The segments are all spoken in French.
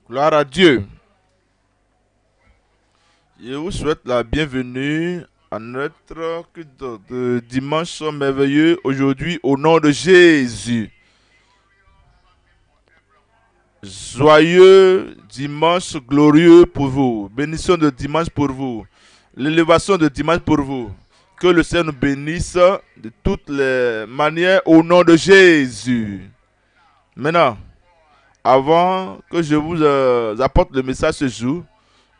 Gloire à Dieu. Je vous souhaite la bienvenue à notre culte de dimanche merveilleux aujourd'hui au nom de Jésus. Joyeux dimanche glorieux pour vous. Bénédiction de dimanche pour vous. L'élévation de dimanche pour vous. Que le Seigneur nous bénisse de toutes les manières au nom de Jésus. Maintenant, avant que je vous apporte le message ce jour,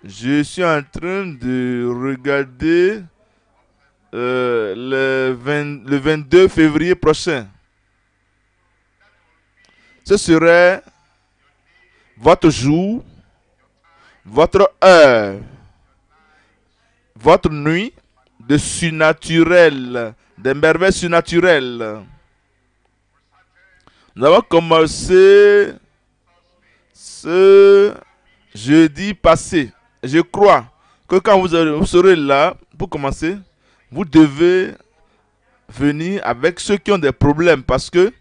je suis en train de regarder le 22 février prochain. Ce serait votre jour, votre heure, votre nuit de surnaturel, des merveilles surnaturelles. Nous avons commencé ce jeudi passé. Je crois que quand vous serez là pour commencer, vous devez venir avec ceux qui ont des problèmes, parce que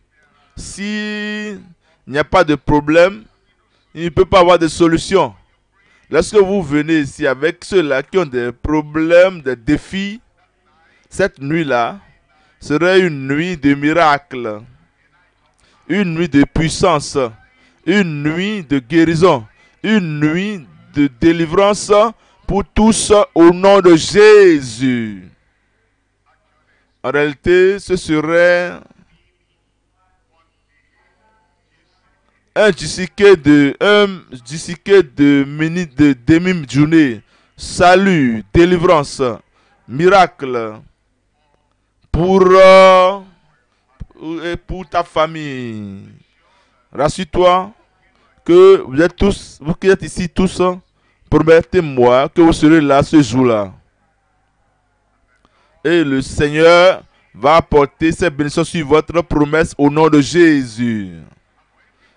s'il n'y a pas de problème, il ne peut pas avoir de solution. Lorsque vous venez ici avec ceux-là qui ont des problèmes, des défis, cette nuit-là serait une nuit de miracle, une nuit de puissance, une nuit de guérison, une nuit de délivrance pour tous au nom de Jésus. En réalité, ce serait un demi-journée. Salut, délivrance, miracle pour ta famille. Rassure-toi que vous qui êtes ici tous, promettez-moi que vous serez là ce jour-là. Et le Seigneur va apporter ses bénédictions sur votre promesse au nom de Jésus.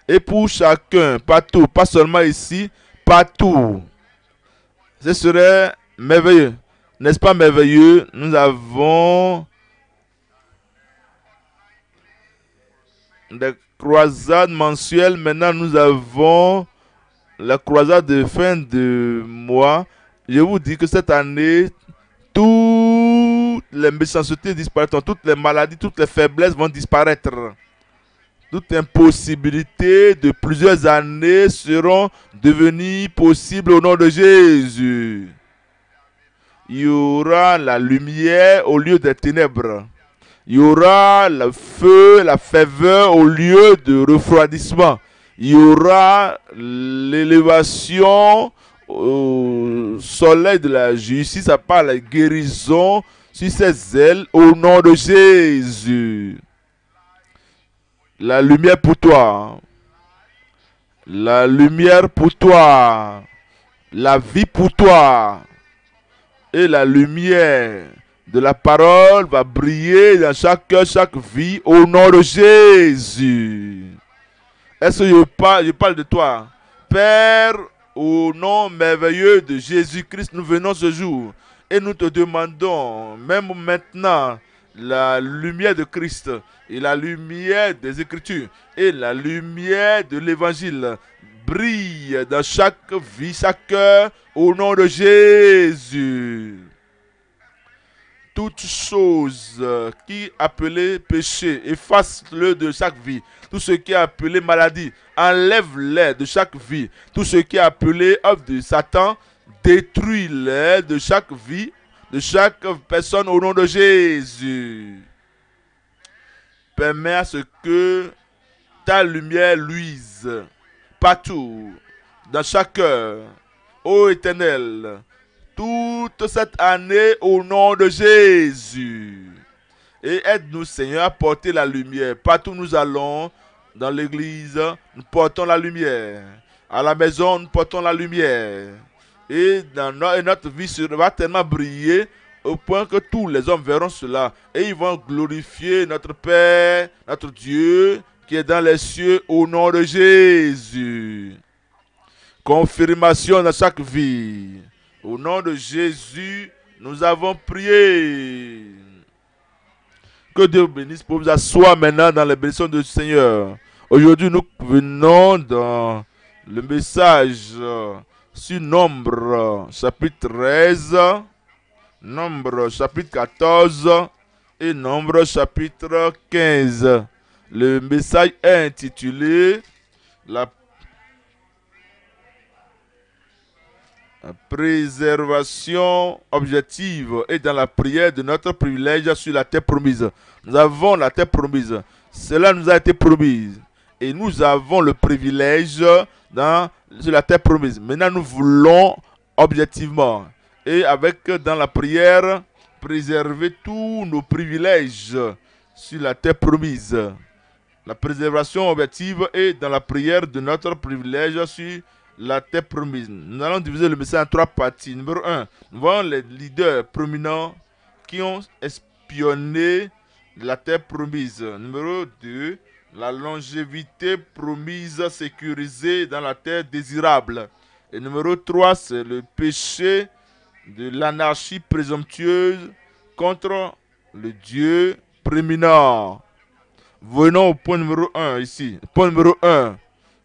Et pour chacun, partout, pas seulement ici, partout. Ce serait merveilleux. N'est-ce pas merveilleux? Nous avons des croisades mensuelles. Maintenant, nous avons la croisade de fin de mois. Je vous dis que cette année, toutes les méchancetés disparaîtront, toutes les maladies, toutes les faiblesses vont disparaître. Toute impossibilité de plusieurs années seront devenues possibles au nom de Jésus. Il y aura la lumière au lieu des ténèbres. Il y aura le feu, la ferveur au lieu de refroidissement. Il y aura l'élévation au soleil de la justice, à part la guérison sur ses ailes au nom de Jésus. La lumière pour toi. La lumière pour toi. La vie pour toi. Et la lumière de la parole va briller dans chaque cœur, chaque vie au nom de Jésus. Est-ce que je parle de toi? Père, au nom merveilleux de Jésus-Christ, nous venons ce jour et nous te demandons, même maintenant, la lumière de Christ et la lumière des Écritures et la lumière de l'Évangile brille dans chaque vie, chaque cœur, au nom de Jésus. Toutes choses qui appelées péché, efface-le de chaque vie. Tout ce qui est appelé maladie, enlève-les de chaque vie. Tout ce qui est appelé œuvre de Satan, détruis-les de chaque vie, de chaque personne au nom de Jésus. Permets à ce que ta lumière luise partout, dans chaque cœur, ô Éternel, toute cette année au nom de Jésus. Et aide-nous, Seigneur, à porter la lumière. Partout où nous allons, dans l'église, nous portons la lumière. À la maison, nous portons la lumière. Et notre vie va tellement briller au point que tous les hommes verront cela. Et ils vont glorifier notre Père, notre Dieu, qui est dans les cieux, au nom de Jésus. Confirmation dans chaque vie. Au nom de Jésus, nous avons prié. Que Dieu vous bénisse pour vous asseoir maintenant dans les bénédictions du Seigneur. Aujourd'hui, nous venons dans le message sur Nombre chapitre 13, Nombre chapitre 14 et Nombre chapitre 15. Le message est intitulé La préservation objective et dans la prière de notre privilège sur la terre promise. Nous avons la terre promise. Cela nous a été promis. Et nous avons le privilège sur la terre promise. Maintenant, nous voulons objectivement et dans la prière préserver tous nos privilèges sur la terre promise. La préservation objective est dans la prière de notre privilège sur la terre promise. Nous allons diviser le message en 3 parties. Numéro 1, nous voyons les leaders prominents qui ont espionné la terre promise. Numéro 2, la longévité promise sécurisée dans la terre désirable. Et numéro 3, c'est le péché de l'anarchie présomptueuse contre le Dieu prééminent. Venons au point numéro 1 ici. Point numéro 1,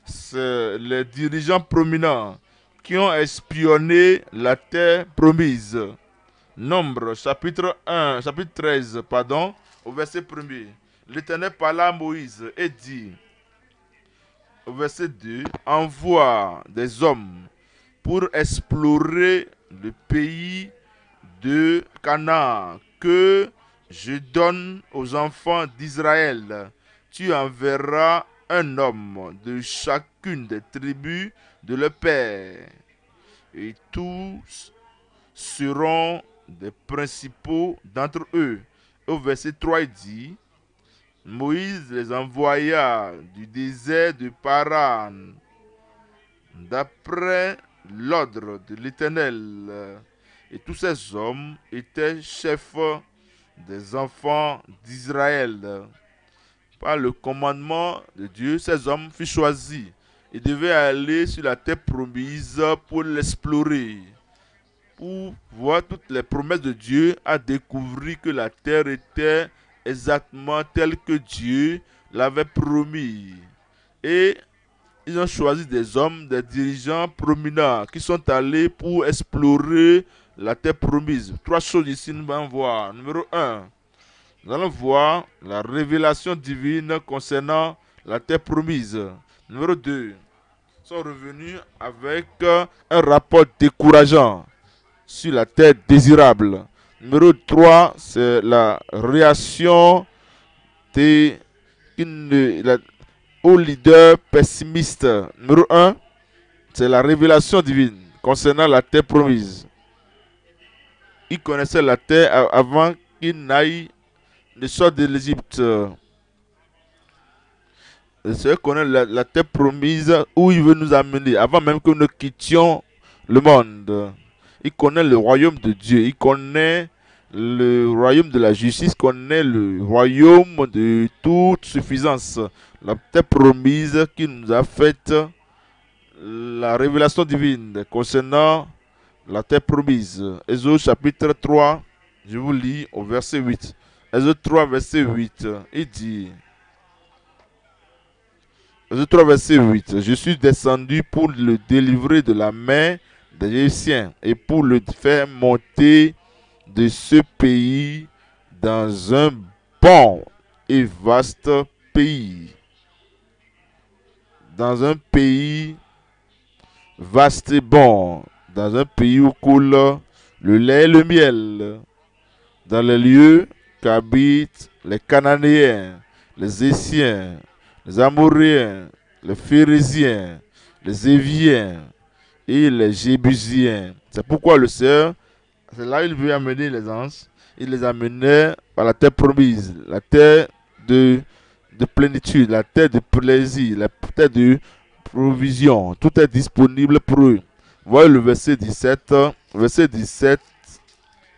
c'est les dirigeants prominents qui ont espionné la terre promise. Nombre, chapitre 13, au verset 1er. L'Éternel parla à Moïse et dit, au verset 2, envoie des hommes pour explorer le pays de Canaan que je donne aux enfants d'Israël. Tu enverras un homme de chacune des tribus de leur père, et tous seront des principaux d'entre eux. Au verset 3, il dit, Moïse les envoya du désert de Paran, d'après l'ordre de l'Éternel. Et tous ces hommes étaient chefs des enfants d'Israël. Par le commandement de Dieu, ces hommes furent choisis. Ils devaient aller sur la terre promise pour l'explorer, pour voir toutes les promesses de Dieu, à découvrir que la terre était exactement telle que Dieu l'avait promis. Et ils ont choisi des hommes, des dirigeants prominents qui sont allés pour explorer la terre promise. 3 choses ici, nous allons voir. Numéro 1, nous allons voir la révélation divine concernant la terre promise. Numéro 2, ils sont revenus avec un rapport décourageant sur la terre désirable. Numéro 3, c'est la réaction aux leaders pessimistes. Numéro 1, c'est la révélation divine concernant la terre promise. Ils connaissaient la terre avant qu'ils n'aillent de sorte de l'Égypte. Ils connaissent la terre promise où il veut nous amener avant même que nous quittions le monde. Il connaît le royaume de Dieu. Il connaît le royaume de la justice. Il connaît le royaume de toute suffisance. La terre promise qui nous a faite la révélation divine concernant la terre promise. Exode chapitre 3, je vous lis au verset 8. Exode 3, verset 8. Il dit, Exode 3, verset 8. Je suis descendu pour le délivrer de la main des Égyptiens et pour le faire monter de ce pays dans un bon et vaste pays. Dans un pays vaste et bon. Dans un pays où coule le lait et le miel. Dans les lieux qu'habitent les Cananéens, les Hésiens, les Amoréens, les Phérésiens, les Éviens et les Jébusiens. C'est pourquoi le Seigneur, c'est là il veut amener les anges. Il les amenait par la terre promise, la terre de plénitude, la terre de plaisir, la terre de provision. Tout est disponible pour eux. Voyez le verset 17. Verset 17.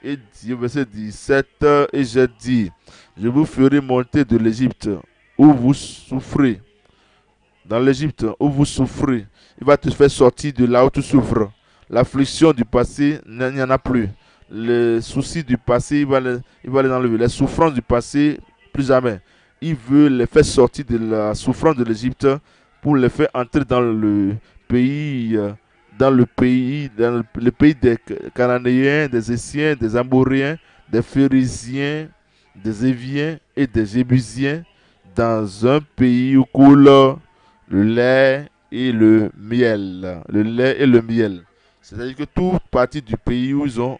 Et dit, verset 17, et j'ai dit, je vous ferai monter de l'Égypte où vous souffrez. Dans l'Égypte où vous souffrez, il va te faire sortir de là où tu souffres. L'affliction du passé, il n'y en a plus. Les soucis du passé, il va les enlever. Les souffrances du passé, plus jamais. Il veut les faire sortir de la souffrance de l'Égypte pour les faire entrer dans le pays, dans le pays des Cananéens, des Essiens, des Amoréens, des Phérésiens, des Éviens et des Jébusiens, dans un pays où coule le lait et le miel. Le lait et le miel. C'est-à-dire que toute partie du pays où ils ont,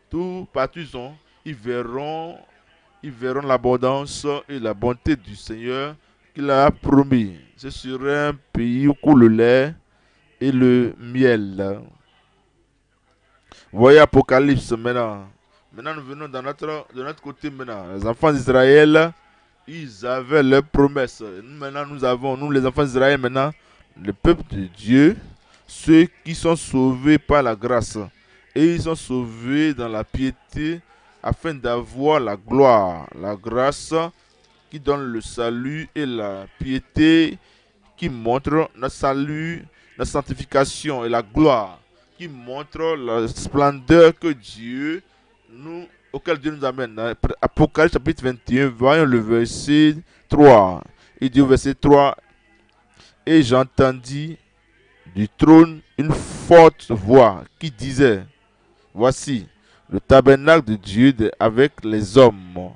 tout partout ils ont, ils verront l'abondance et la bonté du Seigneur qu'il a promis. Ce serait un pays où coule le lait et le miel. Voyez Apocalypse maintenant. Maintenant, nous venons de notre côté maintenant. Les enfants d'Israël, ils avaient leurs promesses. Nous, maintenant, nous les enfants d'Israël, maintenant, le peuple de Dieu, ceux qui sont sauvés par la grâce. Et ils sont sauvés dans la piété afin d'avoir la gloire, la grâce qui donne le salut et la piété qui montre notre salut, notre sanctification et la gloire qui montre la splendeur que Dieu auquel Dieu nous amène. Apocalypse chapitre 21, voyons le verset 3. Il dit au verset 3, et j'entendis du trône une forte voix qui disait, voici le tabernacle de Dieu avec les hommes.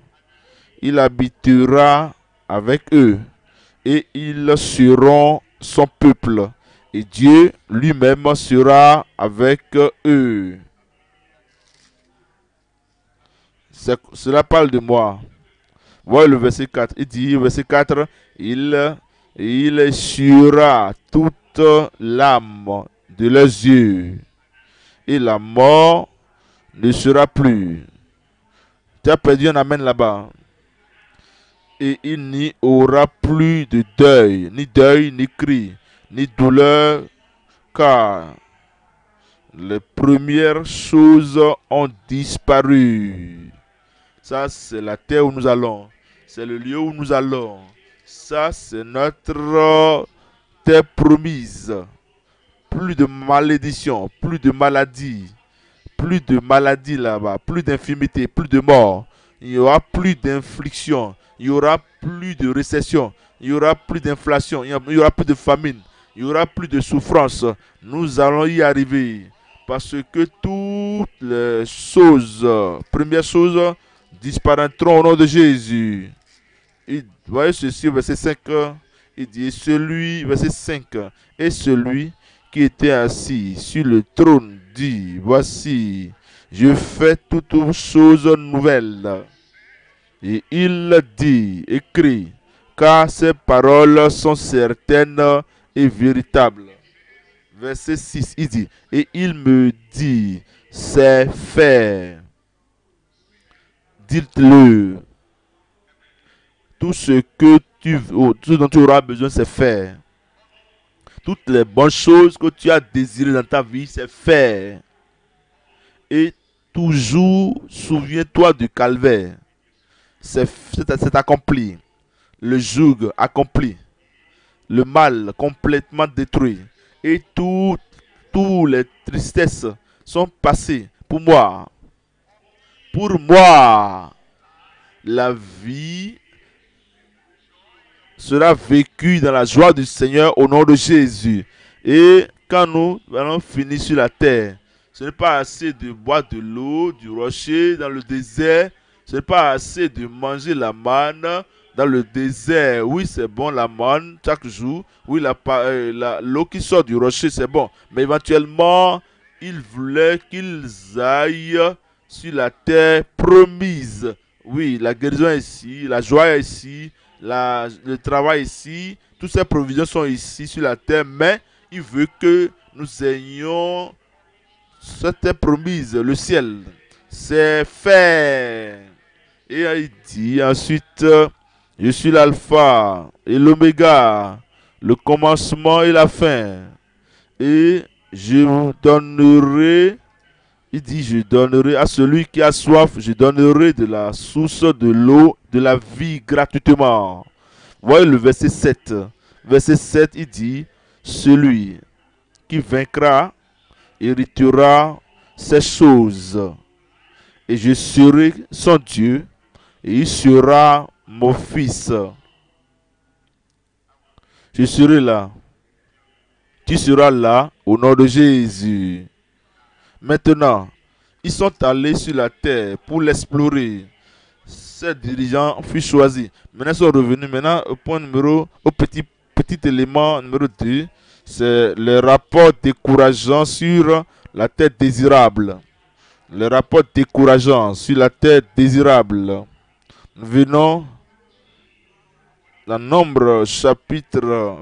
Il habitera avec eux et ils seront son peuple. Et Dieu lui-même sera avec eux. Cela parle de moi. Voilà le verset 4. Il dit, verset 4, il essuiera toute l'âme de leurs yeux. Et la mort ne sera plus. Tu as perdu un amen là-bas. Et il n'y aura plus de deuil, ni cri, ni douleur, car les premières choses ont disparu. Ça, c'est la terre où nous allons. C'est le lieu où nous allons. Ça, c'est notre terre promise. Plus de malédiction, plus de maladie. Plus de maladie là-bas, plus d'infirmité, plus de mort. Il n'y aura plus d'infliction. Il n'y aura plus de récession. Il n'y aura plus d'inflation. Il n'y aura plus de famine. Il n'y aura plus de souffrance. Nous allons y arriver. Parce que toutes les choses, premières choses, disparaîtront au nom de Jésus. Vous voyez ceci au verset 5. Il dit, verset 5, et celui qui était assis sur le trône dit, voici, je fais toutes choses nouvelles. Et il dit, écrit, car ces paroles sont certaines et véritables. Verset 6, il dit, et il me dit, c'est fait. Dites-le. Tout ce dont tu auras besoin, c'est fait. Toutes les bonnes choses que tu as désirées dans ta vie, c'est fait. Et toujours, souviens-toi du calvaire. C'est accompli. Le joug accompli. Le mal complètement détruit. Et toutes les tristesses sont passées pour moi. Pour moi, la vie sera vécue dans la joie du Seigneur au nom de Jésus. Et quand nous allons finir sur la terre, ce n'est pas assez de boire de l'eau, du rocher dans le désert. Ce n'est pas assez de manger la manne dans le désert. Oui, c'est bon la manne chaque jour. Oui, l'eau qui sort du rocher, c'est bon. Mais éventuellement, il voulait qu'ils aillent sur la terre promise. Oui, la guérison est ici, la joie est ici, le travail ici. Toutes ces provisions sont ici sur la terre. Mais il veut que nous ayons cette promise, le ciel. C'est fait. Et il dit ensuite, je suis l'alpha et l'oméga, le commencement et la fin. Et je vous donnerai, il dit, je donnerai à celui qui a soif, je donnerai de la source de l'eau, de la vie gratuitement. Voyez le verset 7. Verset 7, il dit, celui qui vaincra héritera ces choses. Et je serai son Dieu, et il sera mon fils. Je serai là. qui sera là au nom de Jésus. Maintenant, ils sont allés sur la terre pour l'explorer. Ces dirigeants furent choisis. Maintenant, ils sont revenus. Maintenant, au petit élément numéro 2, c'est le rapport décourageant sur la terre désirable. Le rapport décourageant sur la terre désirable. Nous venons dans Nombre chapitre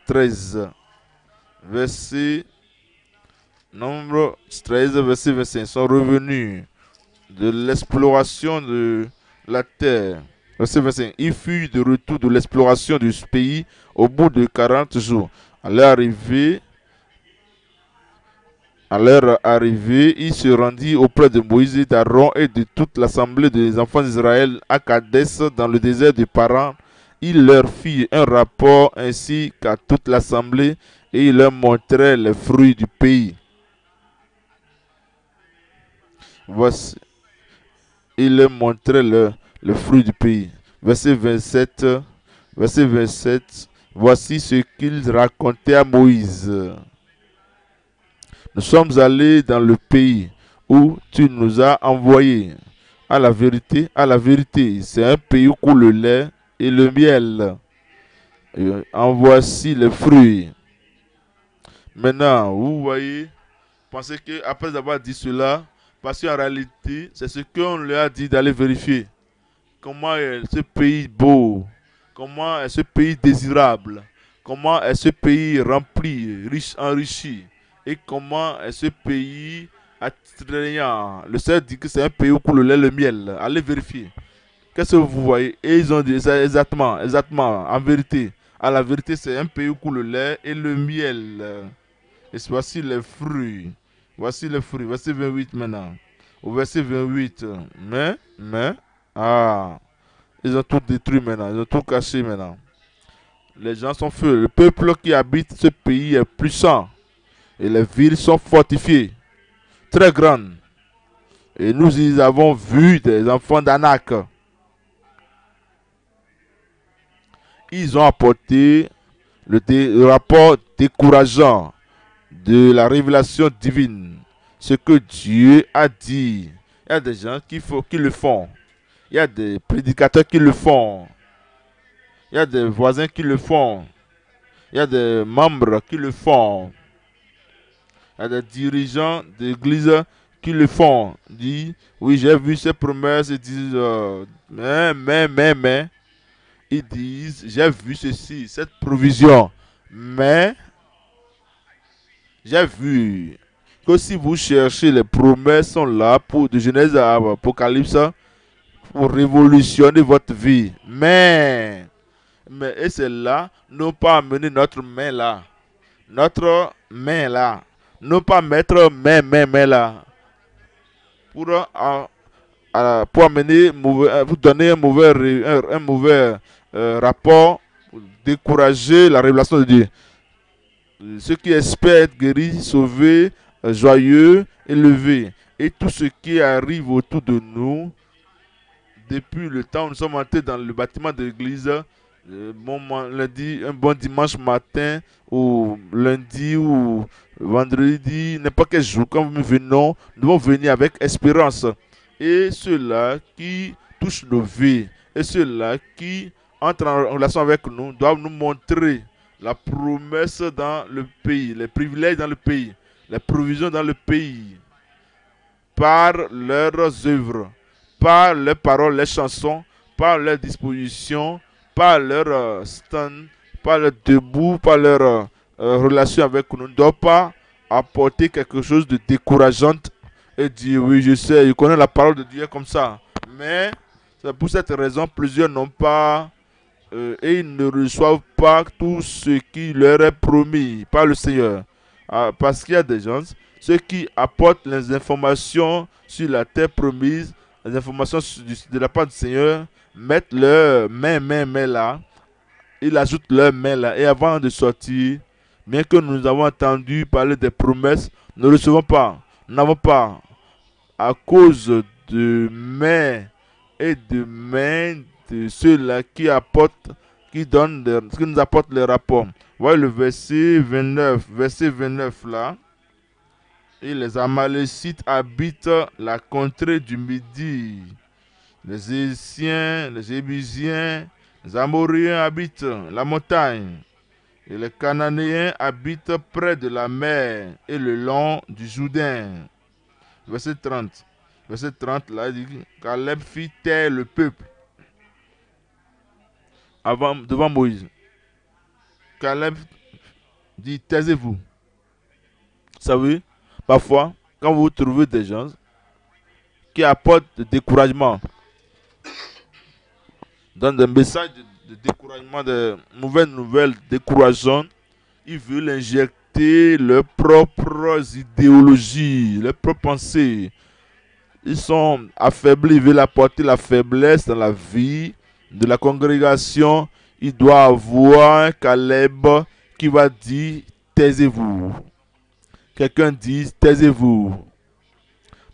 13, verset Nombre 13, verset 25. Ils sont revenus de l'exploration de la terre. Verset 25. Il fut de retour de l'exploration du pays au bout de 40 jours. À leur arrivée, il se rendit auprès de Moïse et d'Aaron et de toute l'assemblée des enfants d'Israël à Kadès dans le désert de Paran. Il leur fit un rapport ainsi qu'à toute l'assemblée et il leur montrait les fruits du pays. Voici, il leur montrait le fruit du pays. Verset 27. Voici ce qu'il racontait à Moïse. Nous sommes allés dans le pays où tu nous as envoyés. À la vérité, c'est un pays où coule le lait et le miel. Et en voici les fruits. Maintenant, vous voyez, pensez qu'après avoir dit cela, parce qu'en réalité, c'est ce qu'on leur a dit d'aller vérifier. Comment est ce pays beau? Comment est ce pays désirable? Comment est ce pays rempli, riche, enrichi? Et comment est ce pays attrayant? Le Seigneur dit que c'est un pays où coule le lait et le miel. Allez vérifier. Qu'est-ce que vous voyez? Et ils ont dit ça exactement, en vérité. À la vérité, c'est un pays où coule le lait et le miel. Et voici les fruits. Voici les fruits. Verset 28 maintenant. Au verset 28. Ils ont tout détruit maintenant. Ils ont tout caché maintenant. Les gens sont feux. Le peuple qui habite ce pays est puissant. Et les villes sont fortifiées. Très grandes. Et nous y avons vu des enfants d'Anak. Ils ont apporté le rapport décourageant de la révélation divine. Ce que Dieu a dit. Il y a des gens qui le font. Il y a des prédicateurs qui le font. Il y a des voisins qui le font. Il y a des membres qui le font. Il y a des dirigeants d'église qui le font. Dit, oui, j'ai vu ces promesses. Ils disent, mais. Ils disent, j'ai vu ceci, cette provision. Mais, j'ai vu que si vous cherchez, les promesses sont là pour de Genèse à Apocalypse pour révolutionner votre vie. Mais et celles-là n'ont pas amené notre main là. Notre main là. Non pas mettre main là. Pour amener, pour donner un mauvais rapport, pour décourager la révélation de Dieu. Ceux qui espèrent être guéris, sauvés, joyeux, élevés. Et tout ce qui arrive autour de nous, depuis le temps où nous sommes entrés dans le bâtiment de l'église, lundi, un bon dimanche matin, ou lundi, ou vendredi, n'importe quel jour, quand nous venons, nous devons venir avec espérance. Et ceux-là qui touchent nos vies, et ceux-là qui entrent en relation avec nous, doivent nous montrer la promesse dans le pays, les privilèges dans le pays, les provisions dans le pays, par leurs œuvres, par leurs paroles, les chansons, par leurs dispositions, par leur stand, par leur debout, par leur relation avec nous. Ne doit pas apporter quelque chose de décourageant et dire oui, je sais, je connais la parole de Dieu comme ça. Mais c'est pour cette raison, plusieurs n'ont pas et ils ne reçoivent pas tout ce qui leur est promis par le Seigneur. Parce qu'il y a des gens, ceux qui apportent les informations sur la terre promise, les informations de la part du Seigneur, mettent leur main là, ils ajoutent leur main là, et avant de sortir, bien que nous avons entendu parler des promesses, nous ne recevons pas, nous n'avons pas, à cause de mains et de mains de ceux-là qui qui nous apporte les rapports. Voyez le verset 29 là. Et les Amalécites habitent la contrée du Midi. Les Égyptiens, les Jébusiens, les Amoréens habitent la montagne. Et les Cananéens habitent près de la mer et le long du Jourdain. Verset 30. Verset 30, là, il dit Caleb fit taire le peuple devant Moïse. Caleb dit taisez-vous. Vous savez, parfois, quand vous trouvez des gens qui apportent du découragement, dans des messages de découragement, de nouvelles décourageantes, ils veulent injecter leurs propres idéologies, leurs propres pensées. Ils sont affaiblis, ils veulent apporter la faiblesse dans la vie de la congrégation. Il doit avoir un Caleb qui va dire taisez-vous. Quelqu'un dit taisez-vous.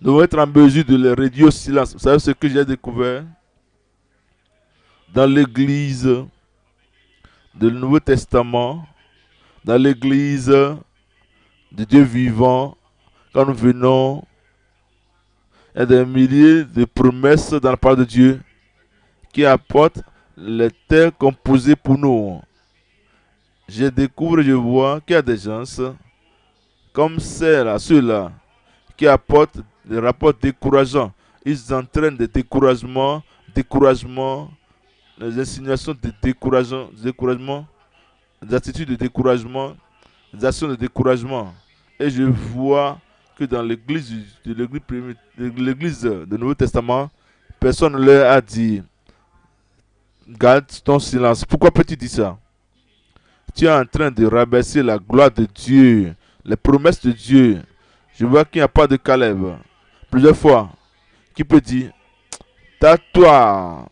Nous devons être en mesure de les réduire au silence. Vous savez ce que j'ai découvert dans l'église du Nouveau Testament, dans l'église de Dieu vivant, quand nous venons, il y a des milliers de promesses dans la parole de Dieu qui apportent les terres composées pour nous. Je découvre, je vois qu'il y a des gens comme ceux-là qui apportent des rapports décourageants. Ils entraînent des découragements, les insinuations de découragement, des attitudes de découragement, des actions de découragement. Et je vois que dans l'église du Nouveau Testament, personne ne leur a dit garde ton silence. Pourquoi peux-tu dire ça? Tu es en train de rabaisser la gloire de Dieu, les promesses de Dieu. Je vois qu'il n'y a pas de Caleb. Plusieurs fois, qui peut dire tais-toi.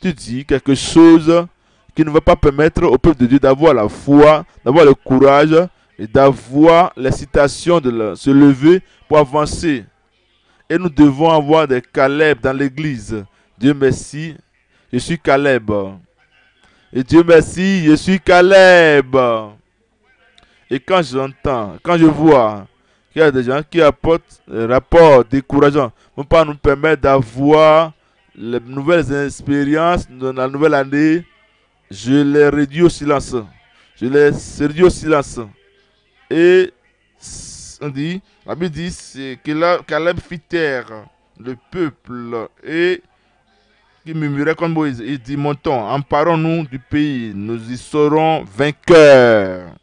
Tu dis quelque chose qui ne va pas permettre au peuple de Dieu d'avoir la foi, d'avoir le courage et d'avoir l'incitation de se lever pour avancer. Et nous devons avoir des Caleb dans l'église. Dieu merci, je suis Caleb. Et Dieu merci, je suis Caleb. Et quand j'entends, quand je vois qu'il y a des gens qui apportent des rapports décourageants, ne vont pas nous permettre d'avoir les nouvelles expériences dans la nouvelle année, je les réduis au silence. Je les réduis au silence. Et on dit, la Bible dit que Caleb fit taire le peuple et qui murmurait comme Moïse. Il dit, montons, emparons-nous du pays, nous y serons vainqueurs.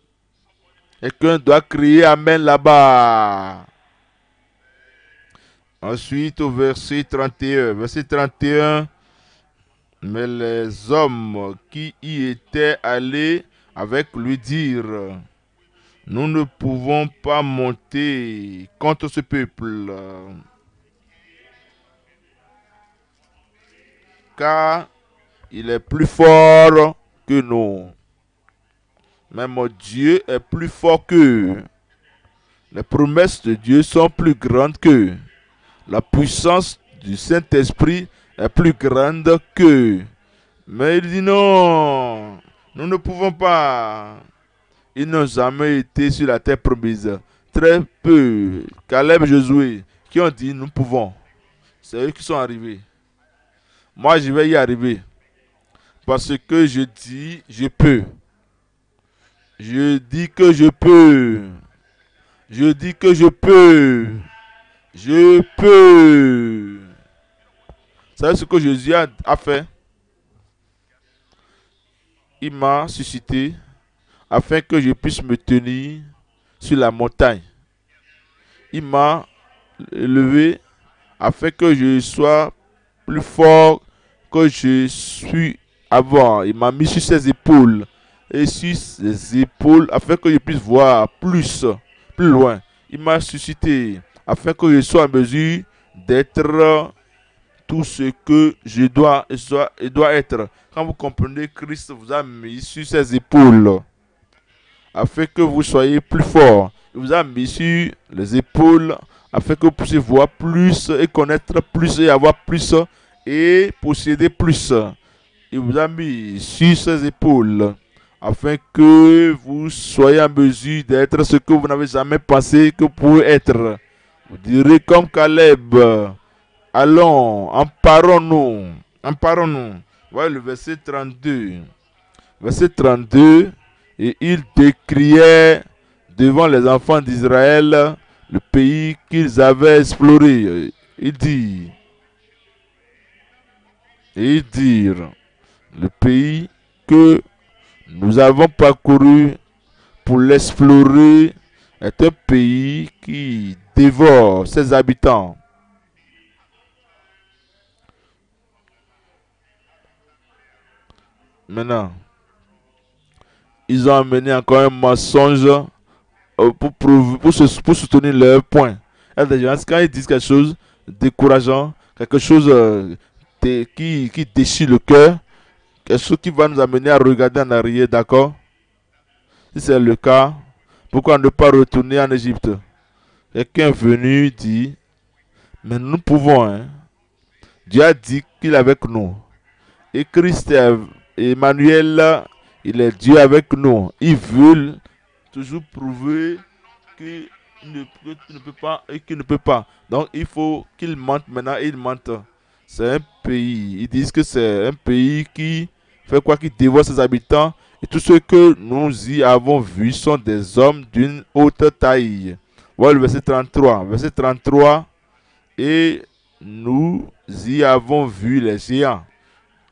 Et qu'un doit crier Amen là-bas. Ensuite, au verset 31. Verset 31. Mais les hommes qui y étaient allés avec lui dirent, nous ne pouvons pas monter contre ce peuple, car il est plus fort que nous. Même Dieu est plus fort qu'eux. Les promesses de Dieu sont plus grandes qu'eux. La puissance du Saint-Esprit est plus grande qu'eux. Mais il dit non, nous ne pouvons pas. Ils n'ont jamais été sur la terre promise. Très peu, Caleb et Josué, qui ont dit nous pouvons. C'est eux qui sont arrivés. Moi, je vais y arriver. Parce que je dis, je peux. Je dis que je peux. Je dis que je peux. Je peux. Vous savez ce que Jésus a fait? Il m'a suscité afin que je puisse me tenir sur la montagne. Il m'a élevé afin que je sois plus fort que je suis avant. Il m'a mis sur ses épaules. Et sur ses épaules afin que je puisse voir plus loin. Il m'a suscité afin que je sois en mesure d'être tout ce que je dois être. Quand vous comprenez, Christ vous a mis sur ses épaules afin que vous soyez plus fort. Il vous a mis sur les épaules afin que vous puissiez voir plus et connaître plus et avoir plus et posséder plus. il vous a mis sur ses épaules afin que vous soyez en mesure d'être ce que vous n'avez jamais pensé que vous pouvez être. Vous direz comme Caleb, allons, emparons-nous, emparons-nous. Voyez le verset 32. Verset 32, et il décriait devant les enfants d'Israël le pays qu'ils avaient exploré. Il dit, et ils dirent, le pays que nous avons parcouru pour l'explorer est un pays qui dévore ses habitants. Maintenant, ils ont amené encore un mensonge pour soutenir leur point. Et des gens, quand ils disent quelque chose de décourageant, quelque chose qui déchire le cœur, quelque chose qui va nous amener à regarder en arrière, d'accord? Si c'est le cas, pourquoi ne pas retourner en Égypte? Quelqu'un est venu dit, mais nous pouvons, hein. Dieu a dit qu'il est avec nous. Et Christ est Emmanuel, il est Dieu avec nous. Il veut toujours prouver qu'il ne peut pas et qu'il ne peut pas. Donc il faut qu'il mente maintenant et il mente. C'est un pays, ils disent que c'est un pays qui fait quoi, qui dévore ses habitants. Et tous ceux que nous y avons vus sont des hommes d'une haute taille. Voilà le verset 33. Verset 33. Et nous y avons vu les géants,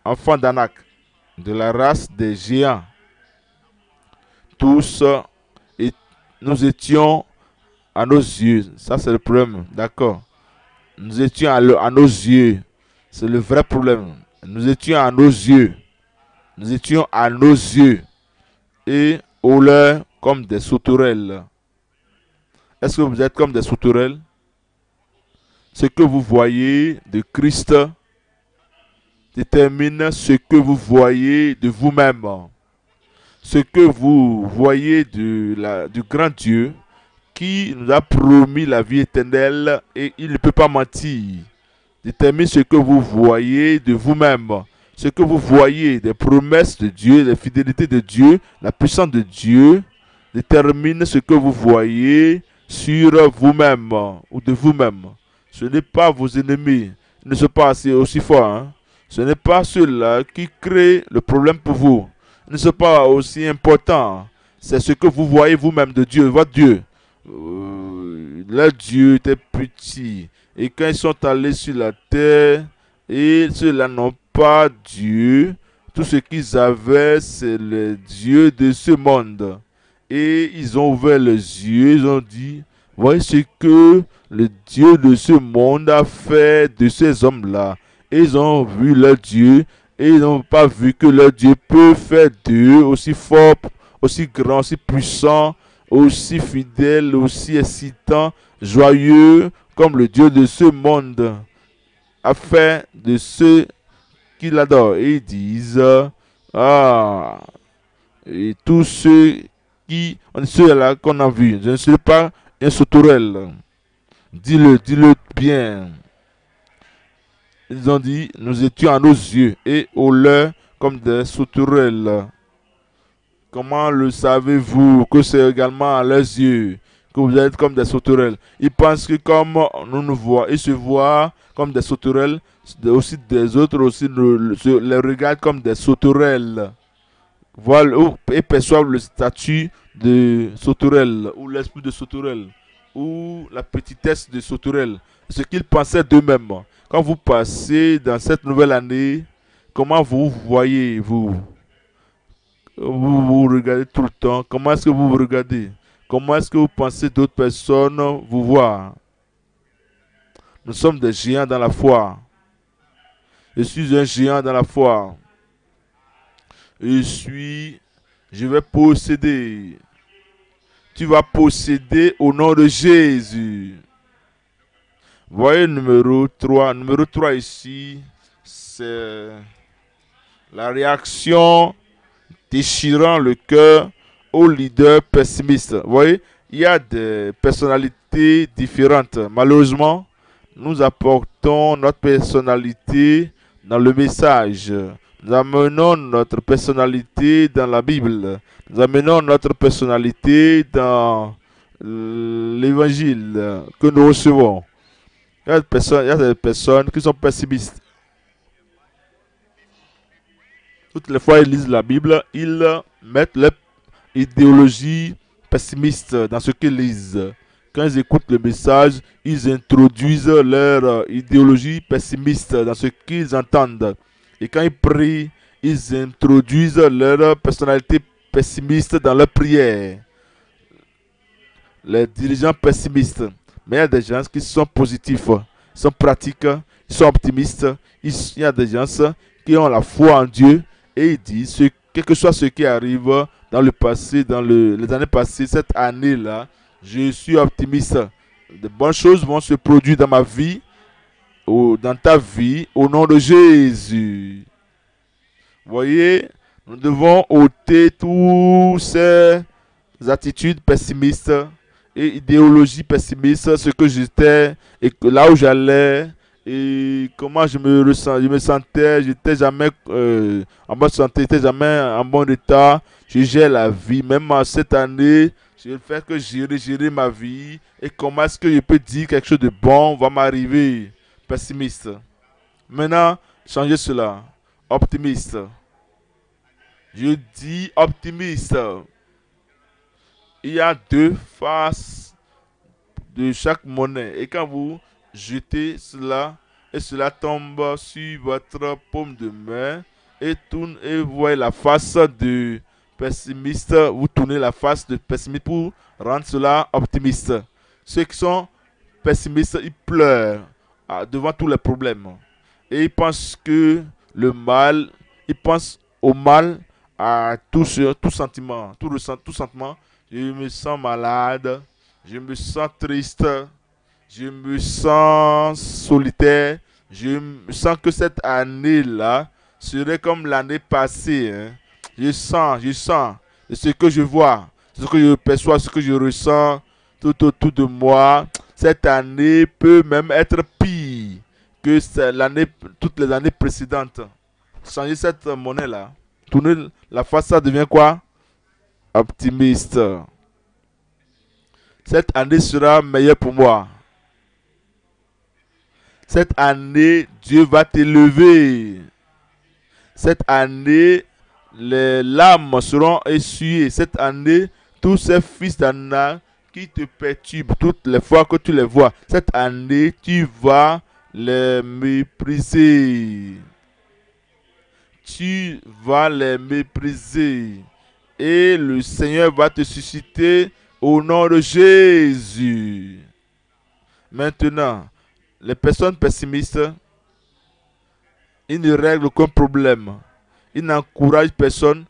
enfants d'Anak, de la race des géants. Tous, et nous étions à nos yeux. Ça, c'est le problème. D'accord. Nous étions à nos yeux. C'est le vrai problème. Nous étions à nos yeux. Nous étions à nos yeux. Et au leur comme des sauterelles. Est-ce que vous êtes comme des sauterelles? Ce que vous voyez de Christ détermine ce que vous voyez de vous-même. Ce que vous voyez du grand Dieu qui nous a promis la vie éternelle et il ne peut pas mentir. Détermine ce que vous voyez de vous-même. Ce que vous voyez des promesses de Dieu, des fidélités de Dieu, la puissance de Dieu, détermine ce que vous voyez sur vous-même ou de vous-même. Ce n'est pas vos ennemis, ils ne sont pas aussi forts. Hein? Ce n'est pas ceux-là qui créent le problème pour vous. Ils ne sont pas aussi importants. C'est ce que vous voyez vous-même de Dieu, votre Dieu. Leur Dieu était petit. Et quand ils sont allés sur la terre, et ceux-là n'ont pas Dieu, tout ce qu'ils avaient, c'est le Dieu de ce monde. Et ils ont ouvert les yeux, ils ont dit, voyez ce que le Dieu de ce monde a fait de ces hommes-là. Et ils ont vu leur Dieu, et ils n'ont pas vu que leur Dieu peut faire d'eux aussi fort, aussi grand, aussi puissant, aussi fidèle, aussi excitant, joyeux, comme le Dieu de ce monde a fait de ceux qui l'adorent. Et ils disent, ah, et tous ceux qui, ceux-là qu'on a vus, je ne suis pas un sauterelle. Dis-le bien. Ils ont dit, nous étions à nos yeux et au leur comme des sauterelles. Comment le savez-vous que c'est également à leurs yeux que vous êtes comme des sauterelles? Ils pensent que comme nous nous voient, ils se voient comme des sauterelles, aussi des autres aussi les regardent comme des sauterelles. Voilà, et perçoivent le statut de sauterelle, ou l'esprit de sauterelle, ou la petitesse de sauterelle. Ce qu'ils pensaient d'eux-mêmes. Quand vous passez dans cette nouvelle année, comment vous voyez, vous vous regardez tout le temps. Comment est-ce que vous vous regardez? Comment est-ce que vous pensez d'autres personnes vous voir? Nous sommes des géants dans la foi. Je suis un géant dans la foi. Je vais posséder. Tu vas posséder au nom de Jésus. Voyez numéro 3. Numéro 3 ici, c'est la réaction déchirant le cœur aux leaders pessimistes. Vous voyez, il y a des personnalités différentes. Malheureusement, nous apportons notre personnalité dans le message. Nous amenons notre personnalité dans la Bible. Nous amenons notre personnalité dans l'évangile que nous recevons. Il y a des personnes qui sont pessimistes. Toutes les fois ils lisent la Bible, ils mettent leur idéologie pessimiste dans ce qu'ils lisent. Quand ils écoutent le message, ils introduisent leur idéologie pessimiste dans ce qu'ils entendent. Et quand ils prient, ils introduisent leur personnalité pessimiste dans leur prière. Les dirigeants pessimistes. Mais il y a des gens qui sont positifs, ils sont pratiques, ils sont optimistes. Il y a des gens qui ont la foi en Dieu et ils disent, quel que soit ce qui arrive dans le passé, dans les années passées, cette année-là, je suis optimiste. De bonnes choses vont se produire dans ma vie, ou dans ta vie, au nom de Jésus. Vous voyez, nous devons ôter toutes ces attitudes pessimistes et idéologies pessimistes, ce que j'étais et là où j'allais et comment je me sentais, j'étais jamais en bonne santé, j'étais jamais en bon état. Je gère la vie, même cette année, je vais faire que gérer ma vie et comment est-ce que je peux dire quelque chose de bon va m'arriver. Pessimiste. Maintenant, changez cela. Optimiste. Je dis optimiste. Il y a deux faces de chaque monnaie. Et quand vous jetez cela, et cela tombe sur votre paume de main, et vous voyez la face de pessimiste, vous tournez la face de pessimiste pour rendre cela optimiste. Ceux qui sont pessimistes, ils pleurent devant tous les problèmes. Et ils pensent que le mal, ils pensent au mal à tout sentiment, tout sentiment. Je me sens malade, je me sens triste, je me sens solitaire, je me sens que cette année-là serait comme l'année passée. Hein. Je sens, ce que je vois, ce que je perçois, ce que je ressens tout autour de moi. Cette année peut même être pire que toutes les années précédentes. Changer cette monnaie-là, tourner la face, ça devient quoi? Optimiste. Cette année sera meilleure pour moi. Cette année, Dieu va t'élever. Cette année, les larmes seront essuyées. Cette année, tous ces fils d'Anna qui te perturbent toutes les fois que tu les vois, cette année, tu vas les mépriser. Tu vas les mépriser. Et le Seigneur va te susciter au nom de Jésus. Maintenant, les personnes pessimistes, ils ne règlent aucun problème. Ils n'encouragent personne.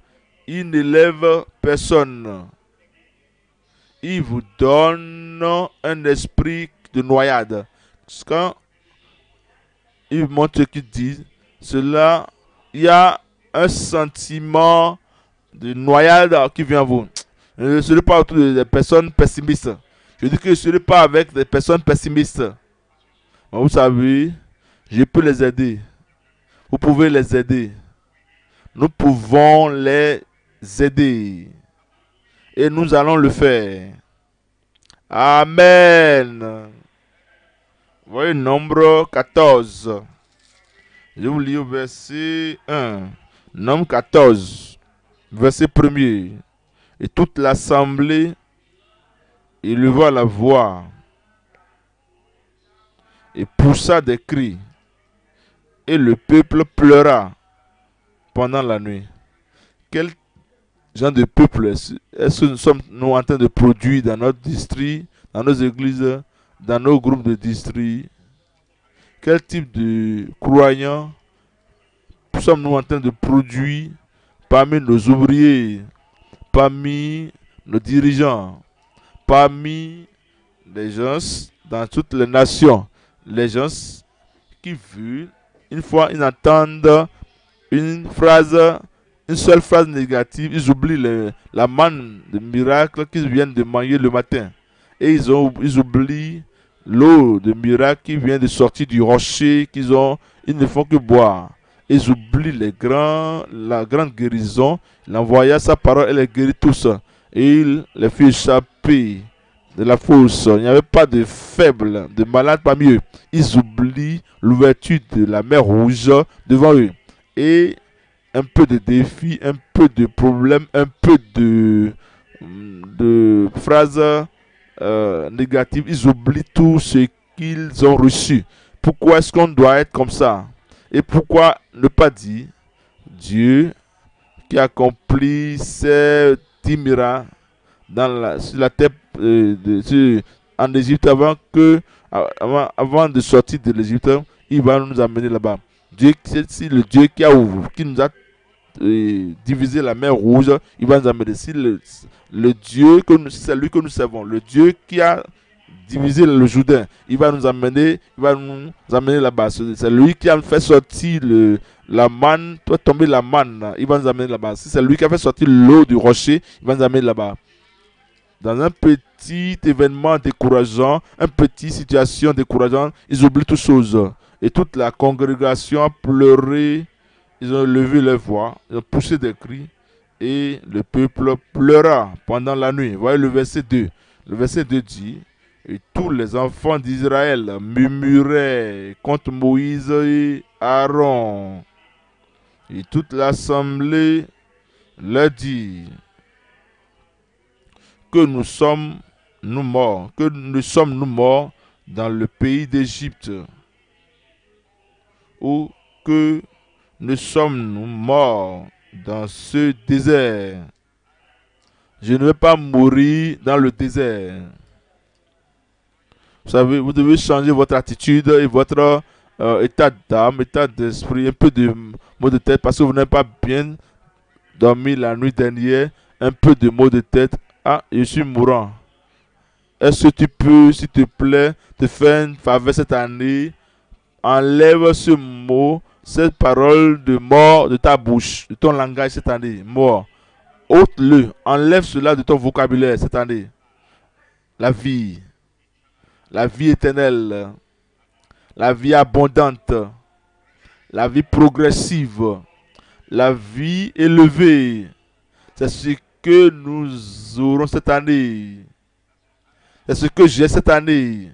Ils n'élèvent personne. Ils vous donnent un esprit de noyade. Quand ils montrent ce qu'ils disent, cela, il y a un sentiment de noyade qui vient à vous. Je ne serai pas autour des personnes pessimistes. Je dis que je ne serai pas avec des personnes pessimistes. Mais vous savez, je peux les aider. Vous pouvez les aider. Nous pouvons les aider. Et nous allons le faire. Amen. Vous voyez, nombre 14. Je vous lis au verset 1. Nombre 14. Verset 1er. Et toute l'assemblée éleva la voix et poussa des cris. Et le peuple pleura pendant la nuit. Quel genre de peuple est-ce que nous sommes en train de produire dans notre district, dans nos églises, dans nos groupes de district? Quel type de croyants sommes-nous en train de produire parmi nos ouvriers, parmi nos dirigeants, parmi les gens dans toutes les nations, les gens qui veulent, une fois ils entendent une seule phrase négative, ils oublient la manne de miracle qu'ils viennent de manger le matin. Et ils oublient l'eau de miracle qui vient de sortir du rocher ils ne font que boire. Ils oublient la grande guérison. Il envoya sa parole et les guérit tous. Et il les fit échapper de la fosse. Il n'y avait pas de faibles, de malades parmi eux. Ils oublient l'ouverture de la mer Rouge devant eux. Et un peu de défis, un peu de problèmes, un peu de phrases négatives. Ils oublient tout ce qu'ils ont reçu. Pourquoi est-ce qu'on doit être comme ça? Et pourquoi ne pas dire Dieu qui accomplit ces 10 miracles sur la terre en Égypte avant de sortir de l'Égypte, il va nous amener là-bas. Dieu, c'est le Dieu qui nous a divisé la mer Rouge, il va nous amener. Si le Dieu, c'est lui que nous servons, le Dieu qui a diviser le Jourdain, il va nous amener là-bas. C'est lui qui a fait sortir la manne, toi tomber la manne, il va nous amener là-bas. Si c'est lui qui a fait sortir l'eau du rocher, il va nous amener là-bas. Dans un petit événement décourageant, une petite situation décourageante, ils oublient toutes choses. Et toute la congrégation a pleuré, ils ont levé leur voix, ils ont poussé des cris, et le peuple pleura pendant la nuit. Voyez le verset 2. Le verset 2 dit: et tous les enfants d'Israël murmuraient contre Moïse et Aaron. Et toute l'assemblée leur dit: que nous sommes nous morts dans le pays d'Égypte, ou que nous sommes-nous morts dans ce désert. Je ne vais pas mourir dans le désert. Vous savez, vous devez changer votre attitude et votre état d'âme, état d'esprit, un peu de maux de tête, parce que vous n'avez pas bien dormi la nuit dernière, un peu de maux de tête. Ah, je suis mourant. Est-ce que tu peux, s'il te plaît, te faire une faveur cette année? Enlève ce mot, cette parole de mort de ta bouche, de ton langage cette année. Mort. Ôte-le. Enlève cela de ton vocabulaire cette année. La vie éternelle, la vie abondante, la vie progressive, la vie élevée. C'est ce que nous aurons cette année. C'est ce que j'ai cette année.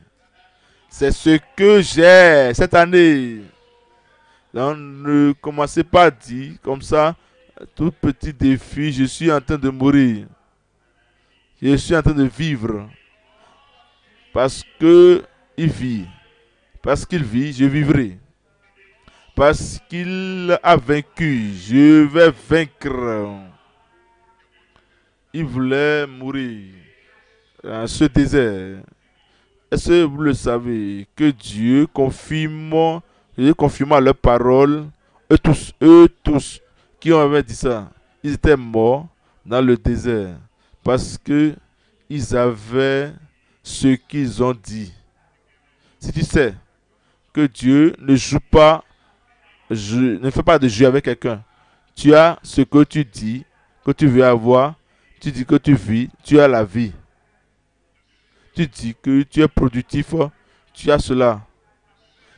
C'est ce que j'ai cette année. Donc, ne commencez pas à dire comme ça, tout petit défi, je suis en train de mourir. Je suis en train de vivre. Parce que il vit. Parce qu'il vit, je vivrai. Parce qu'il a vaincu, je vais vaincre. Il voulait mourir dans ce désert. Est-ce que vous le savez que Dieu confirma leur parole? Eux tous qui avaient dit ça, ils étaient morts dans le désert parce que ils avaient ce qu'ils ont dit. Si tu sais que Dieu ne joue pas, ne fait pas de jeu avec quelqu'un, tu as ce que tu dis, que tu veux avoir, tu dis que tu vis, tu as la vie. Tu dis que tu es productif, tu as cela.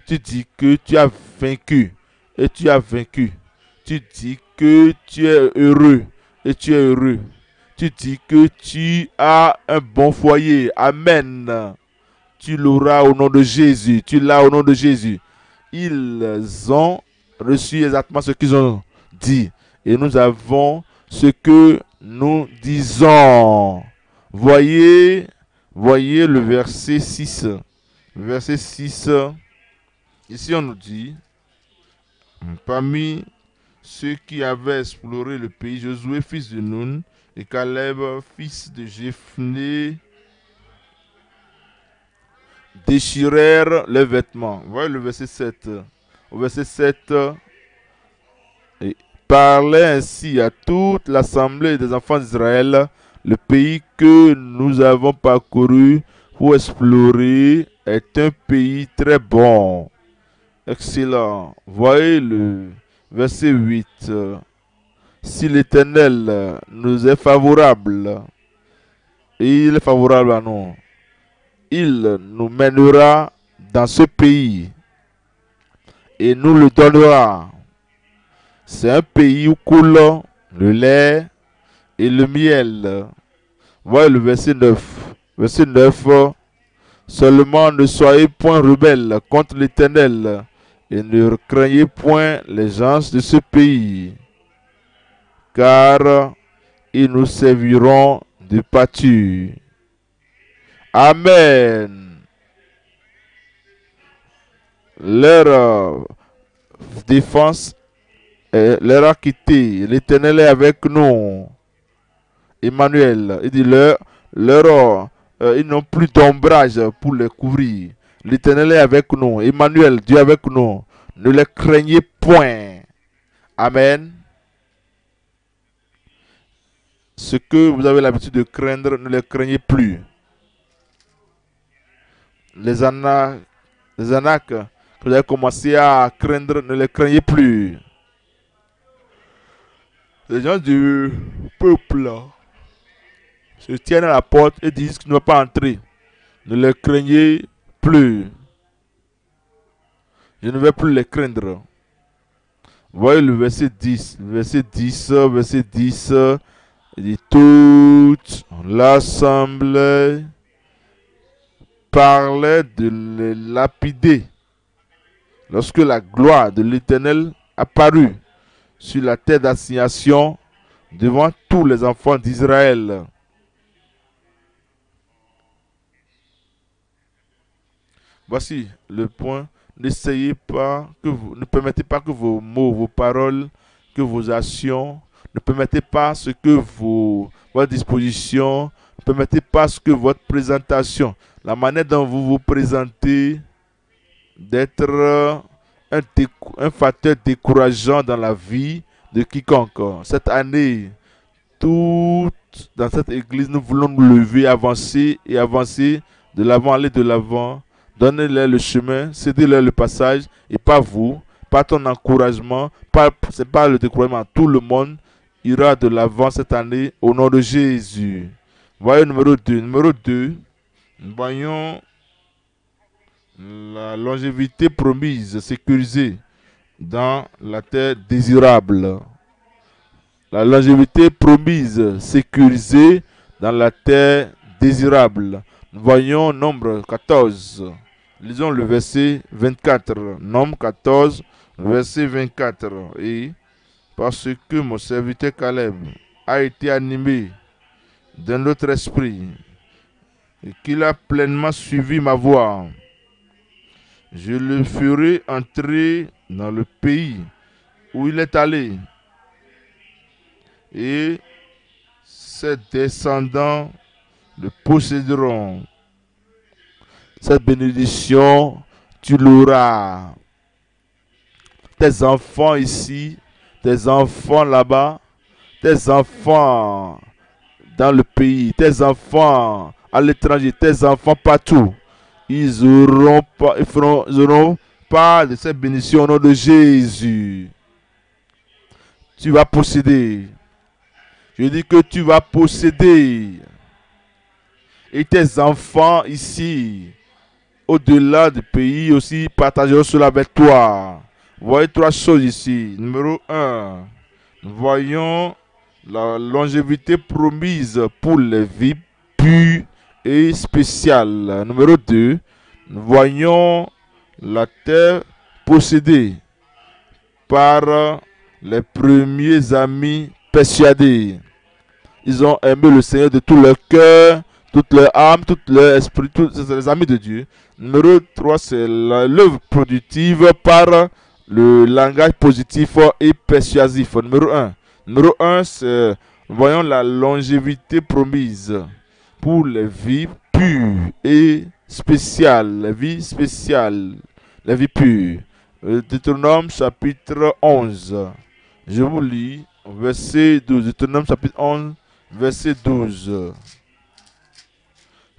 Tu dis que tu as vaincu et tu as vaincu. Tu dis que tu es heureux et tu es heureux. Tu dis que tu as un bon foyer. Amen. Tu l'auras au nom de Jésus. Tu l'as au nom de Jésus. Ils ont reçu exactement ce qu'ils ont dit. Et nous avons ce que nous disons. Voyez le verset 6. Verset 6. Ici on nous dit: parmi ceux qui avaient exploré le pays, Josué fils de Nun et Caleb fils de Jephné déchirèrent leurs vêtements. Voyez le verset 7. Au verset 7, et parlait ainsi à toute l'assemblée des enfants d'Israël: le pays que nous avons parcouru pour explorer est un pays très bon. Excellent. Voyez le verset 8. Si l'Éternel nous est favorable, et il est favorable à nous, il nous mènera dans ce pays et nous le donnera. C'est un pays où coule le lait et le miel. Voilà le verset 9. Verset 9. Seulement ne soyez point rebelles contre l'Éternel et ne craignez point les gens de ce pays, car ils nous serviront de pâture. Amen. Leur défense leur a quitté. L'Éternel est avec nous. Emmanuel, il dit ils n'ont plus d'ombrage pour les couvrir. L'Éternel est avec nous. Emmanuel, Dieu est avec nous. Ne les craignez point. Amen. Ce que vous avez l'habitude de craindre, ne les craignez plus. Les anaques que vous avez commencé à craindre, ne les craignez plus. Les gens du peuple se tiennent à la porte et disent qu'ils ne vont pas entrer. Ne les craignez plus. Je ne vais plus les craindre. Voyez le verset 10. Verset 10, il dit toute l'assemblée parlait de les lapider lorsque la gloire de l'Éternel apparut sur la terre d'assignation devant tous les enfants d'Israël. Voici le point. N'essayez pas, ne permettez pas que vos mots, vos paroles, que vos actions, ne permettez pas ce que votre disposition, ne permettez pas ce que votre présentation, la manière dont vous vous présentez, d'être un facteur décourageant dans la vie de quiconque. Cette année, tout dans cette église, nous voulons nous lever, avancer et avancer de l'avant, aller de l'avant. Donnez-leur le chemin, cédez-leur le passage, et pas vous, pas ton encouragement, c'est pas le découragement. Tout le monde ira de l'avant cette année au nom de Jésus. Voyez numéro 2. Numéro 2, nous voyons la longévité promise, sécurisée dans la terre désirable. La longévité promise, sécurisée dans la terre désirable. Nous voyons Nombre 14. Lisons le verset 24. Nombre 14, verset 24. Et parce que mon serviteur Caleb a été animé d'un autre esprit et qu'il a pleinement suivi ma voix, je le ferai entrer dans le pays où il est allé, et ses descendants le posséderont. Cette bénédiction, tu l'auras. Tes enfants ici, tes enfants là-bas, tes enfants dans le pays, tes enfants à l'étranger, tes enfants partout, ils auront pas de cette bénédiction au nom de Jésus. Tu vas posséder. Je dis que tu vas posséder. Et tes enfants ici, au-delà du pays, aussi partageront cela avec toi. Voyez 3 choses ici. Numéro 1, nous voyons la longévité promise pour les vies pures et spéciales. Numéro 2, nous voyons la terre possédée par les premiers amis persuadés. Ils ont aimé le Seigneur de tout leur cœur, toute leur âme, tout leur esprit, c'est les amis de Dieu. Numéro 3, c'est l'œuvre productive par le langage positif et persuasif. Numéro 1. Numéro 1, c'est, voyons la longévité promise pour les vies pures et spéciales. Les vies spéciales, les vies pures. Deutéronome chapitre 11. Je vous lis verset 12. Deutéronome chapitre 11, verset 12.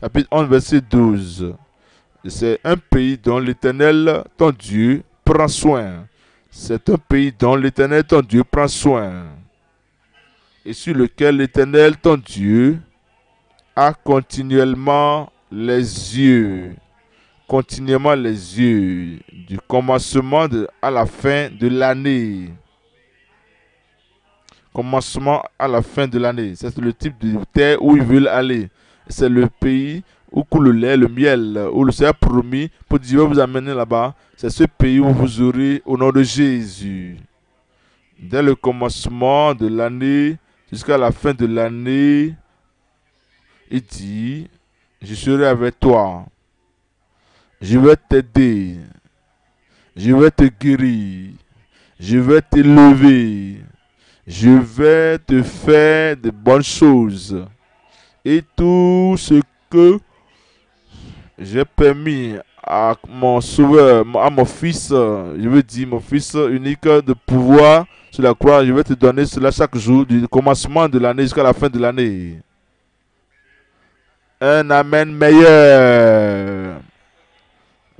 Chapitre 11, verset 12. C'est un pays dont l'Éternel, ton Dieu, prend soin. C'est un pays dont l'Éternel, ton Dieu, prend soin. Et sur lequel l'Éternel, ton Dieu, a continuellement les yeux. Continuellement les yeux. Du commencement à la fin de l'année. commencement à la fin de l'année. C'est le type de terre où ils veulent aller. C'est le pays où coule le lait, le miel, où le Seigneur a promis pour Dieu vous amener là-bas. C'est ce pays où vous aurez au nom de Jésus. Dès le commencement de l'année jusqu'à la fin de l'année, il dit, je serai avec toi. Je vais t'aider. Je vais te guérir. Je vais t'élever. Je vais te faire de bonnes choses. Et tout ce que j'ai permis à mon sauveur, à mon fils, je veux dire mon fils unique, de pouvoir sur la croix, je vais te donner cela chaque jour, du commencement de l'année jusqu'à la fin de l'année. Un amen meilleur.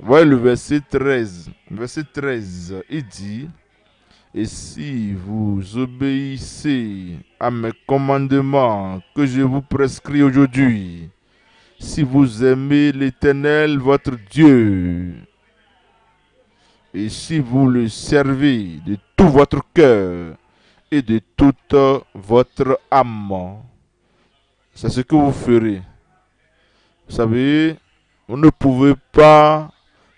Voyez le verset 13. Verset 13, il dit, et si vous obéissez à mes commandements que je vous prescris aujourd'hui, si vous aimez l'Éternel votre Dieu, et si vous le servez de tout votre cœur et de toute votre âme, c'est ce que vous ferez. Vous savez, vous ne pouvez pas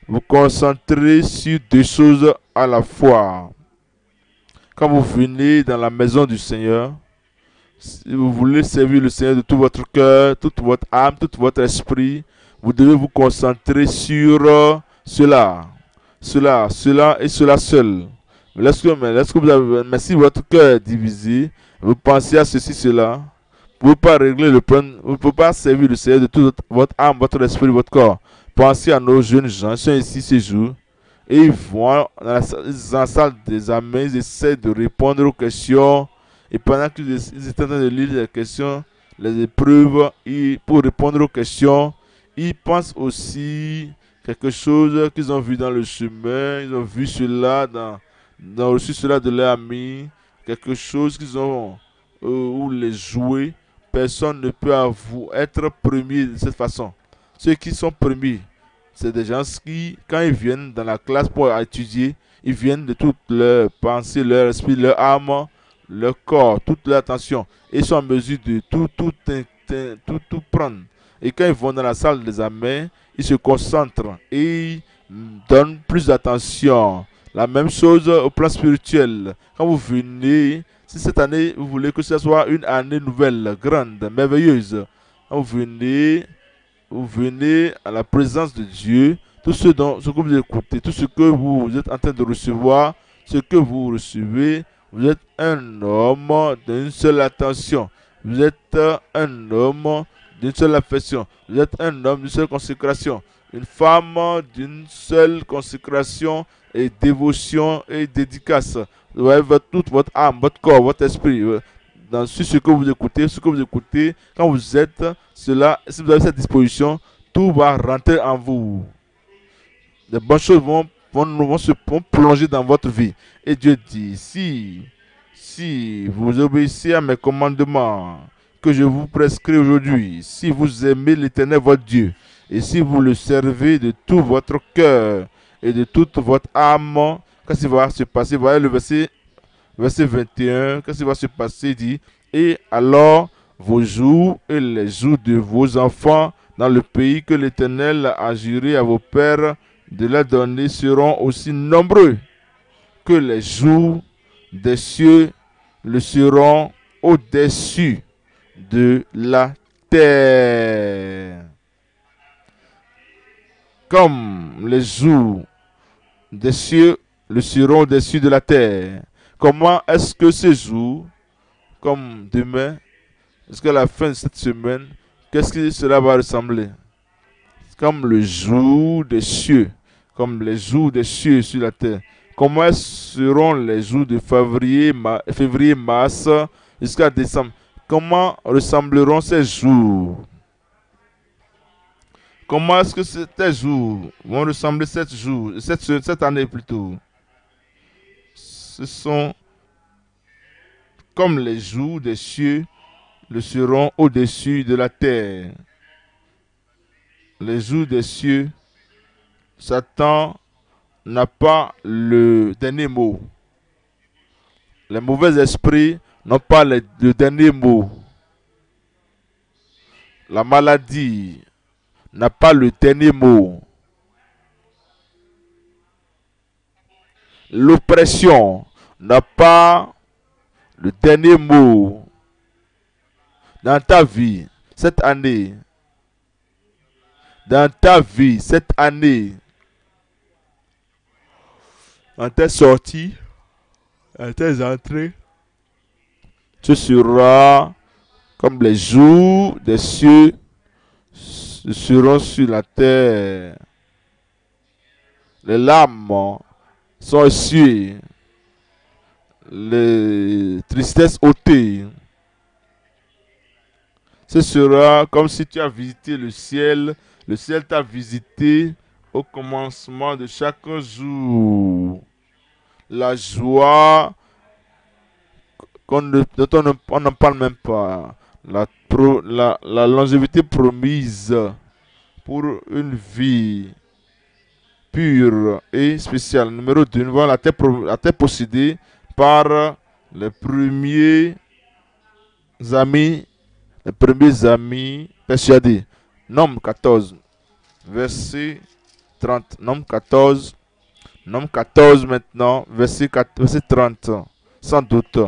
vous concentrer sur deux choses à la fois. Quand vous venez dans la maison du Seigneur, si vous voulez servir le Seigneur de tout votre cœur, toute votre âme, tout votre esprit, vous devez vous concentrer sur cela et cela seul. Mais si votre cœur est divisé, vous pensez à ceci, cela, vous ne pouvez pas régler le problème, vous ne pouvez pas servir le Seigneur de toute votre âme, votre esprit, votre corps. Pensez à nos jeunes gens, ils sont ici ces jours, et ils vont dans la salle des amens, ils essaient de répondre aux questions. Et pendant qu'ils étaient en train de lire les questions, les épreuves, pour répondre aux questions, ils pensent aussi quelque chose qu'ils ont vu dans le chemin, ils ont vu cela, reçu cela de leurs amis, quelque chose qu'ils ont, ou les jouer. Personne ne peut être premier de cette façon. Ceux qui sont premiers, c'est des gens qui, quand ils viennent dans la classe pour étudier, ils viennent de toute leur pensée, leur esprit, leur âme, leur corps, toute leur attention. Et ils sont en mesure de tout prendre. Et quand ils vont dans la salle des examens, ils se concentrent et ils donnent plus d'attention. La même chose au plan spirituel. Quand vous venez, si cette année, vous voulez que ce soit une année nouvelle, grande, merveilleuse, quand vous venez à la présence de Dieu, ce que vous écoutez, tout ce que vous êtes en train de recevoir, ce que vous recevez, vous êtes un homme d'une seule attention. Vous êtes un homme d'une seule affection. Vous êtes un homme d'une seule consécration. Une femme d'une seule consécration et dévotion et dédicace. Vous avez toute votre âme, votre corps, votre esprit. Dans ce que vous écoutez, quand vous êtes cela, si vous avez cette disposition, tout va rentrer en vous. Les bonnes choses vont plonger dans votre vie. Et Dieu dit, si vous obéissez à mes commandements que je vous prescris aujourd'hui, si vous aimez l'Éternel votre Dieu, et si vous le servez de tout votre cœur et de toute votre âme, qu'est-ce qui va se passer? Voyez le verset 21, qu'est-ce qui va se passer? Il dit, et alors vos jours et les jours de vos enfants dans le pays que l'Éternel a juré à vos pères de leur donner seront aussi nombreux que les jours des cieux le seront au-dessus de la terre. Comme les jours des cieux le seront au-dessus de la terre. Comment est-ce que ces jours, comme demain, jusqu'à la fin de cette semaine, qu'est-ce que cela va ressembler? Comme le jour des cieux, comme les jours des cieux sur la terre. Comment seront les jours de février, mars, jusqu'à décembre? Comment ressembleront ces jours? Comment est-ce que ces jours vont ressembler cette année plutôt? Ce sont comme les jours des cieux le seront au-dessus de la terre. Les jours des cieux, Satan n'a pas le dernier mot. Les mauvais esprits n'ont pas le dernier mot. La maladie n'a pas le dernier mot. L'oppression n'a pas le dernier mot dans ta vie cette année. Dans ta vie cette année, dans tes sorties, dans tes entrées, ce sera comme les jours des cieux seront sur la terre. Les larmes sont essuyées, les tristesses ôtées. Ce sera comme si tu as visité le ciel t'a visité au commencement de chaque jour. La joie dont on n'en parle même pas. La longévité promise pour une vie pure et spéciale. Numéro 2, nous voyons la terre possédée par les premiers amis persuadés. Nombre 14, verset 30. Nombre 14 maintenant, verset 30. Sans doute.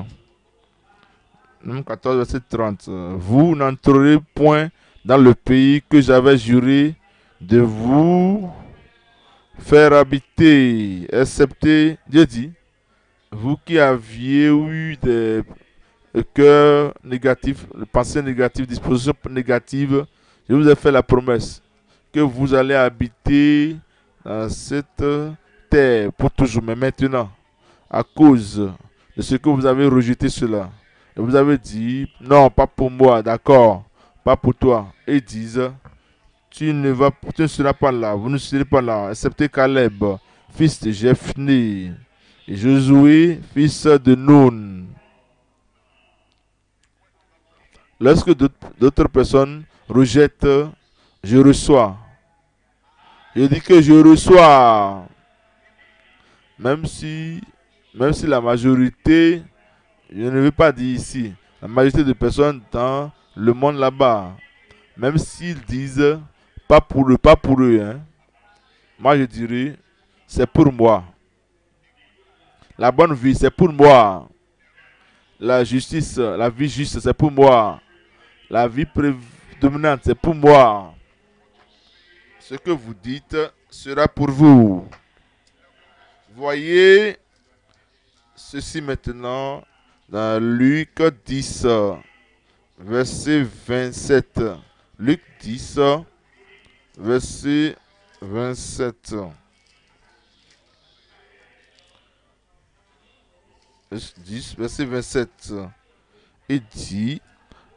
Nombre 14, verset 30. Vous n'entrerez point dans le pays que j'avais juré de vous faire habiter, excepté, Dieu dit, vous qui aviez eu des cœurs négatifs, des pensées négatives, dispositions négatives, je vous ai fait la promesse que vous allez habiter dans cette terre pour toujours. Mais maintenant, à cause de ce que vous avez rejeté cela, et vous avez dit, non, pas pour moi, d'accord, pas pour toi. Et ils disent, tu ne seras pas là, vous ne serez pas là, excepté Caleb, fils de Jephné, et Josué, fils de Nun. Lorsque d'autres personnes rejettent, je reçois. Je dis que je reçois. Même si la majorité, je ne veux pas dire ici, la majorité de personnes dans le monde là-bas, même s'ils disent pas pour eux, hein, moi je dirais, c'est pour moi. La bonne vie, c'est pour moi. La justice, la vie juste, c'est pour moi. La vie prédominante, c'est pour moi. Ce que vous dites sera pour vous. Voyez ceci maintenant dans Luc 10, verset 27. Luc 10, verset 27. 10, verset 27.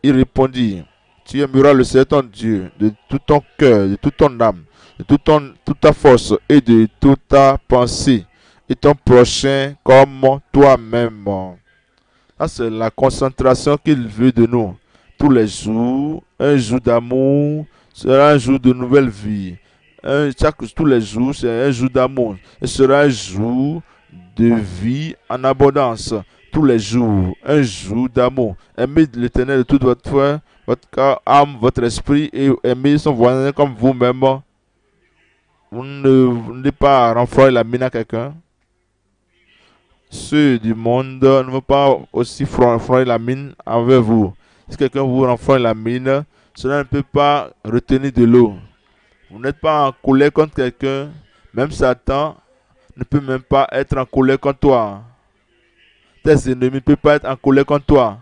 Il répondit, tu aimeras le Seigneur ton Dieu de tout ton cœur, de toute ton âme, de toute ta force et de toute ta pensée, et ton prochain comme toi-même. Ça, c'est la concentration qu'il veut de nous. Tous les jours, un jour d'amour sera un jour de nouvelle vie. Tous les jours, c'est un jour d'amour. Ce sera un jour de vie en abondance. Tous les jours, un jour d'amour. Aimez l'Éternel de toute votre foi, votre âme, votre esprit, et aimez son voisin comme vous-même. Vous n'êtes pas renflouer la mine à quelqu'un. Ceux du monde ne vont pas aussi renflouer la mine envers vous. Si quelqu'un vous renfloie la mine, cela ne peut pas retenir de l'eau. Vous n'êtes pas en colère contre quelqu'un. Même Satan ne peut même pas être en colère contre toi. Tes ennemis ne peuvent pas être en colère contre toi.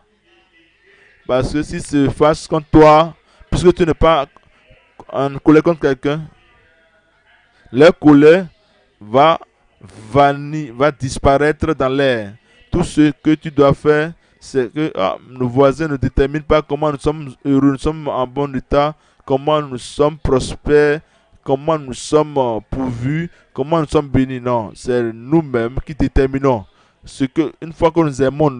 Parce que s'ils se fâchent contre toi, puisque tu n'es pas en colère contre quelqu'un, leur colère va disparaître dans l'air. Tout ce que tu dois faire, c'est que nos voisins ne déterminent pas comment nous sommes heureux, nous sommes en bon état, comment nous sommes prospères, comment nous sommes pourvus, comment nous sommes bénis. Non, c'est nous-mêmes qui déterminons. Ce que, une fois que nous aimons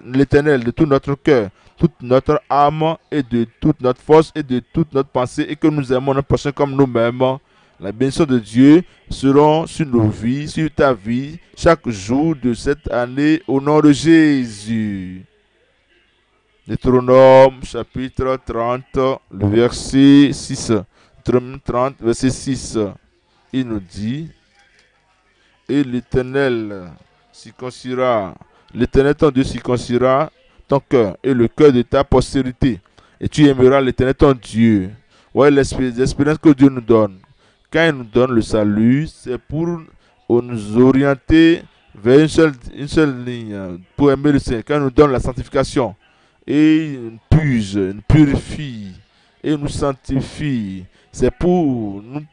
l'Éternel de tout notre cœur, toute notre âme et de toute notre force et de toute notre pensée, et que nous aimons notre prochain comme nous-mêmes, la bénédiction de Dieu seront sur nos vies, sur ta vie, chaque jour de cette année, au nom de Jésus. Deutéronome chapitre 30, le verset 6. Deutéronome 30, verset 6. Il nous dit, et l'Éternel circoncira, l'Éternel ton Dieu circoncira ton cœur et le cœur de ta postérité. Et tu aimeras l'Éternel ton Dieu. Ouais, l'expérience que Dieu nous donne. Quand il nous donne le salut, c'est pour nous orienter vers une seule ligne, pour aimer le Seigneur. Quand il nous donne la sanctification, et il nous puise, nous purifie, et nous sanctifie, c'est pour nous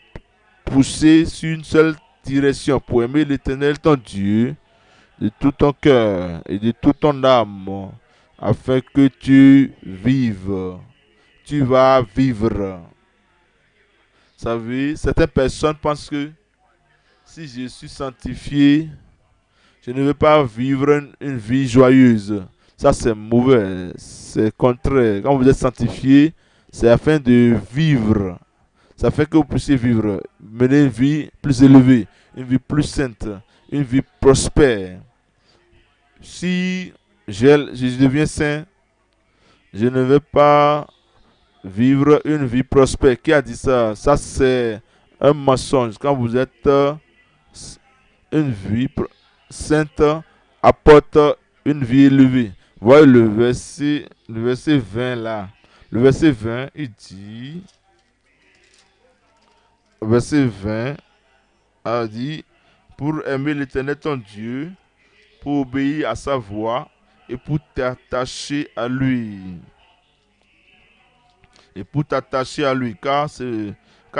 pousser sur une seule direction, pour aimer l'Éternel ton Dieu de tout ton cœur et de toute ton âme, afin que tu vives. Tu vas vivre. Vous savez, certaines personnes pensent que si je suis sanctifié, je ne vais pas vivre une vie joyeuse. Ça, c'est mauvais. C'est contraire. Quand vous êtes sanctifié, c'est afin de vivre. Ça fait que vous puissiez vivre, mener une vie plus élevée, une vie plus sainte, une vie prospère. Si je deviens saint, je ne vais pas vivre une vie prospère. Qui a dit ça? Ça, c'est un mensonge. Quand vous êtes une vie sainte, apporte une vie élevée. Voyez le verset 20 là. Le verset 20, il dit, verset 20, a dit, pour aimer l'Éternel ton Dieu, pour obéir à sa voix et pour t'attacher à lui. Et pour t'attacher à lui, car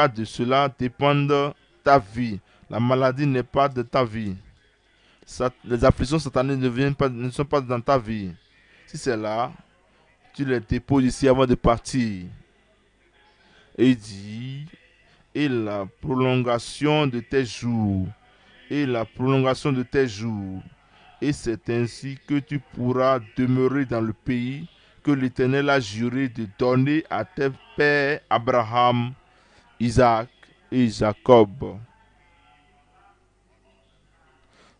de cela dépend ta vie. La maladie n'est pas de ta vie. Les afflictions satanées ne sont pas dans ta vie. Si c'est là, tu les déposes ici avant de partir. Et il dit, et la prolongation de tes jours, et la prolongation de tes jours. Et c'est ainsi que tu pourras demeurer dans le pays que l'Éternel a juré de donner à tes pères Abraham, Isaac et Jacob.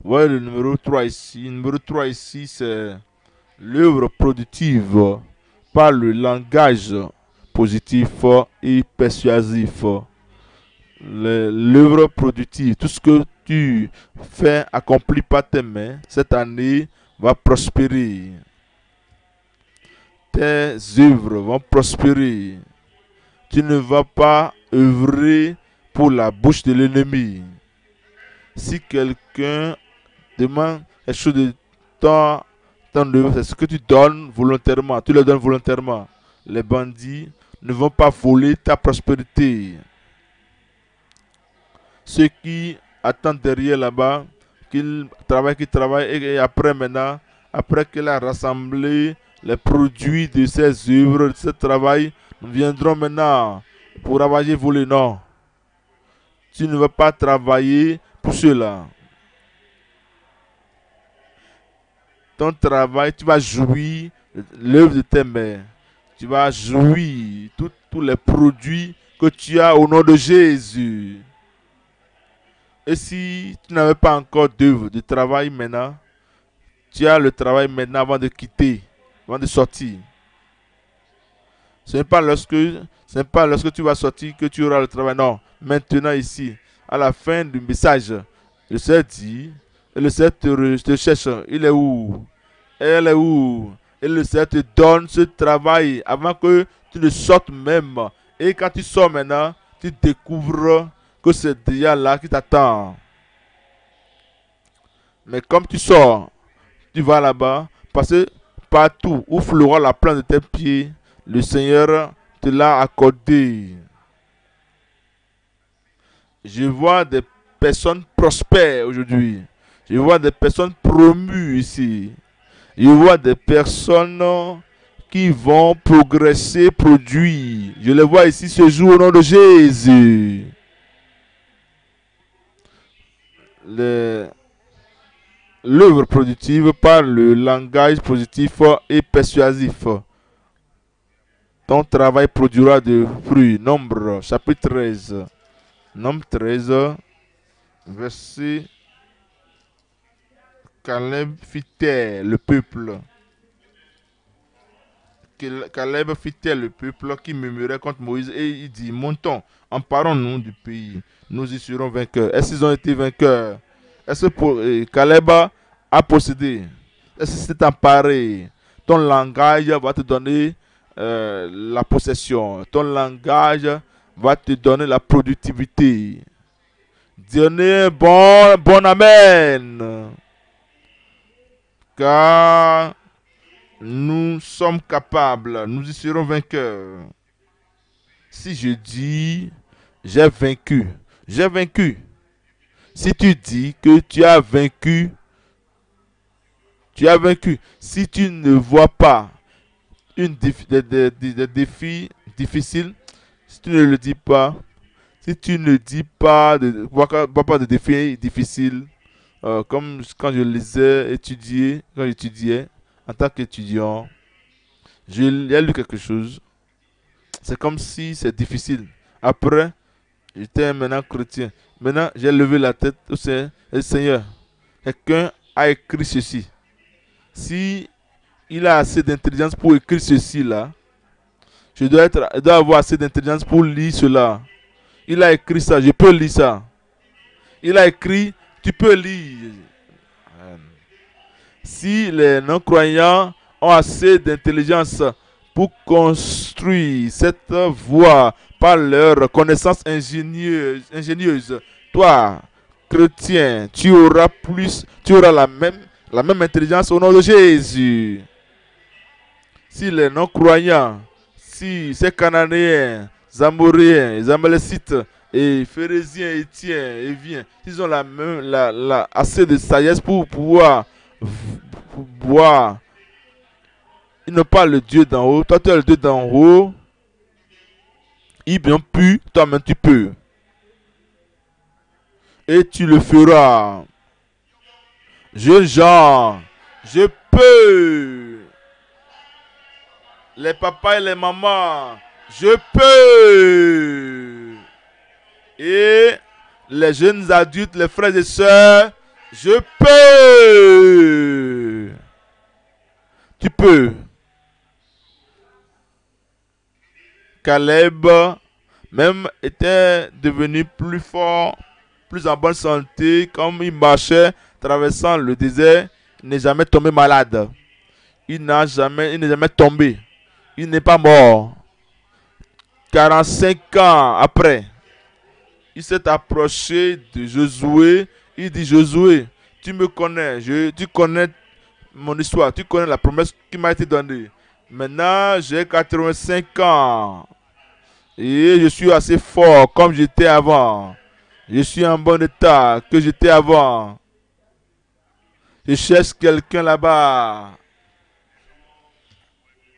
Voyez le numéro 3 ici. Le numéro 3 ici, c'est l'œuvre productive par le langage positif et persuasif. L'œuvre productive, tout ce que tu fais accompli par tes mains, cette année va prospérer. Tes œuvres vont prospérer. Tu ne vas pas œuvrer pour la bouche de l'ennemi. Si quelqu'un demande quelque chose de toi, c'est ce que tu donnes volontairement. Tu le donnes volontairement. Les bandits ne vont pas voler ta prospérité. Ceux qui attendent derrière là-bas, qu'ils travaillent, et après maintenant, après qu'il a rassemblé les produits de ses œuvres, de ce travail, nous viendrons maintenant pour ravager, voler. Non. Tu ne vas pas travailler pour cela. Ton travail, tu vas jouir l'œuvre de tes mains. Tu vas jouir tous les produits que tu as au nom de Jésus. Et si tu n'avais pas encore d'œuvre, de travail maintenant, tu as le travail maintenant avant de quitter, avant de sortir. Ce n'est pas lorsque tu vas sortir que tu auras le travail. Non, maintenant ici, à la fin du message, le Seigneur dit, et le Seigneur te cherche. Il est où? Elle est où? Et le Seigneur te donne ce travail avant que tu ne sortes même. Et quand tu sors maintenant, tu découvres que c'est déjà là qui t'attend. Mais comme tu sors, tu vas là-bas, parce que partout où fleura la plante de tes pieds, le Seigneur te l'a accordé. Je vois des personnes prospères aujourd'hui. Je vois des personnes promues ici. Je vois des personnes qui vont progresser, produire. Je les vois ici ce jour au nom de Jésus. L'œuvre productive par le langage positif et persuasif. Ton travail produira des fruits. Nombre, chapitre 13. Nombre 13, verset. Caleb fit taire le peuple. Caleb fit-elle le peuple qui murmurait contre Moïse et il dit, montons, emparons-nous du pays, nous y serons vainqueurs. Est-ce qu'ils ont été vainqueurs? Est-ce que Caleb a possédé? Est-ce que c'est emparé? Ton langage va te donner la possession. Ton langage va te donner la productivité. Donnez bon amen. Car nous sommes capables, nous y serons vainqueurs. Si je dis, j'ai vaincu, j'ai vaincu. Si tu dis que tu as vaincu, tu as vaincu. Si tu ne vois pas des défis difficiles, si tu ne le dis pas, si tu ne dis pas pas de défis difficiles, comme quand je lisais, étudier, quand j'étudiais en tant qu'étudiant, j'ai lu quelque chose. C'est comme si c'est difficile. Après, j'étais maintenant chrétien. Maintenant, j'ai levé la tête au Seigneur. Et Seigneur, quelqu'un a écrit ceci. Si il a assez d'intelligence pour écrire ceci là, je dois avoir assez d'intelligence pour lire cela. Il a écrit ça, je peux lire ça. Il a écrit, tu peux lire. Si les non-croyants ont assez d'intelligence pour construire cette voie par leur connaissance ingénieuse, toi, chrétien, tu auras la même intelligence au nom de Jésus. Si les non-croyants, si ces Cananéens, Amoréens, les Amalécites et Phérésiens, Étiens, Éviens, s'ils ont assez de sagesse pour pouvoir boire, ils n'ont pas le Dieu d'en haut, toi tu as le Dieu d'en haut, ils ont pu, toi-même tu peux. Et tu le feras. Jeunes gens, je peux. Les papas et les mamans, je peux. Et les jeunes adultes, les frères et sœurs, je peux. Tu peux. Caleb même était devenu plus fort, plus en bonne santé, comme il marchait traversant le désert, il n'est jamais tombé malade. Il n'est jamais tombé. Il n'est pas mort. 45 ans après, il s'est approché de Josué. Il dit, Josué, tu me connais, tu connais mon histoire, tu connais la promesse qui m'a été donnée. Maintenant, j'ai 85 ans. Et je suis assez fort comme j'étais avant. Je suis en bon état que j'étais avant. Je cherche quelqu'un là-bas.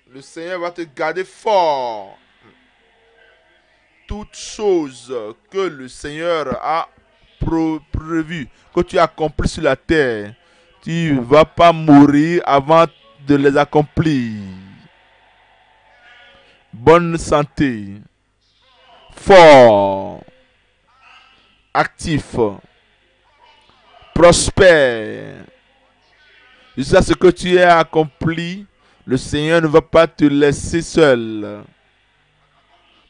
Le Seigneur va te garder fort. Toutes choses que le Seigneur a prévues, que tu as accomplies sur la terre, tu ne vas pas mourir avant de les accomplir. Bonne santé. Fort. Actif. Prospère. Jusqu'à ce que tu aies accompli, le Seigneur ne va pas te laisser seul.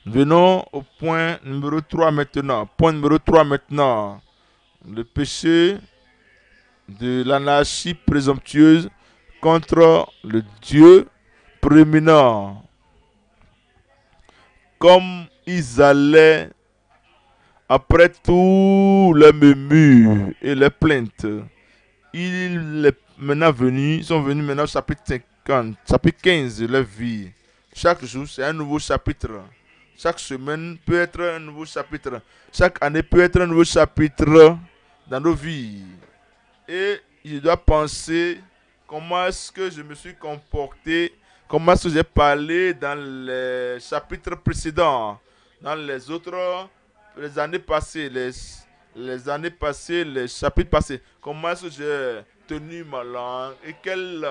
Venons au point numéro 3 maintenant. Point numéro 3 maintenant. Le péché de l'anarchie présomptueuse contre le Dieu prééminent. Comme ils allaient après tout les murmures et les plaintes, ils sont venus maintenant au chapitre 50, chapitre 15 de leur vie. Chaque jour, c'est un nouveau chapitre. Chaque semaine peut être un nouveau chapitre. Chaque année peut être un nouveau chapitre dans nos vies. Et je dois penser comment est-ce que je me suis comporté, comment est-ce que j'ai parlé dans les chapitres précédents, dans les années passées, les années passées, les chapitres passés. Comment est-ce que j'ai tenu ma langue et quel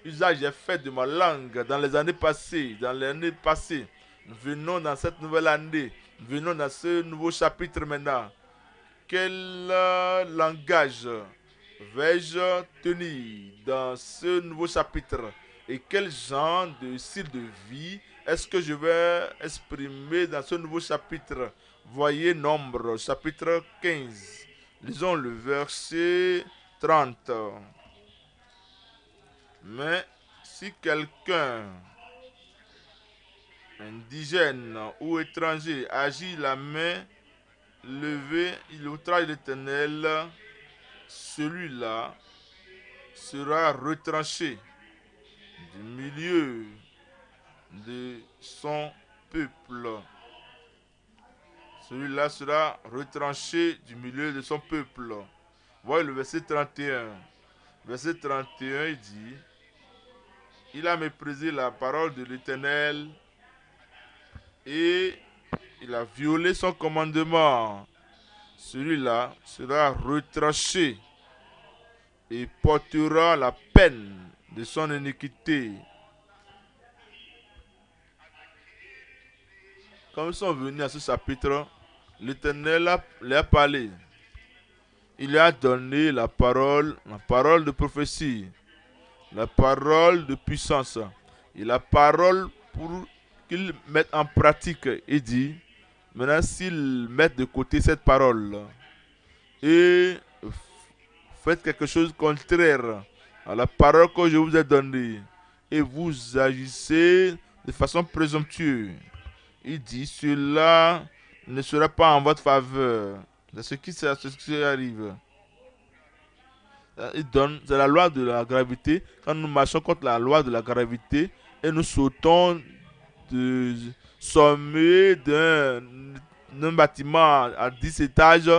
usage j'ai fait de ma langue dans les années passées, Venons dans cette nouvelle année, venons dans ce nouveau chapitre maintenant. Quel langage vais-je tenir dans ce nouveau chapitre? et quel genre de style de vie est-ce que je vais exprimer dans ce nouveau chapitre. Voyez Nombre, chapitre 15. Lisons le verset 30. Mais si quelqu'un, indigène ou étranger, agit la main levée, il outrage l'Éternel, celui-là sera retranché du milieu de son peuple. Celui-là sera retranché du milieu de son peuple. Voyez le verset 31. Verset 31, il dit: il a méprisé la parole de l'Éternel et il a violé son commandement. Celui-là sera retranché et portera la peine de son iniquité. Quand ils sont venus à ce chapitre, l'Éternel leur a parlé. Il leur a donné la parole de prophétie, la parole de puissance et la parole pour qu'ils mettent en pratique. Il dit, maintenant s'ils mettent de côté cette parole et faites quelque chose contraire à la parole que je vous ai donnée et vous agissez de façon présomptueuse, il dit, cela ne sera pas en votre faveur. C'est ce qui arrive. Il donne, c'est la loi de la gravité. Quand nous marchons contre la loi de la gravité et nous sautons du sommet d'un bâtiment à 10 étages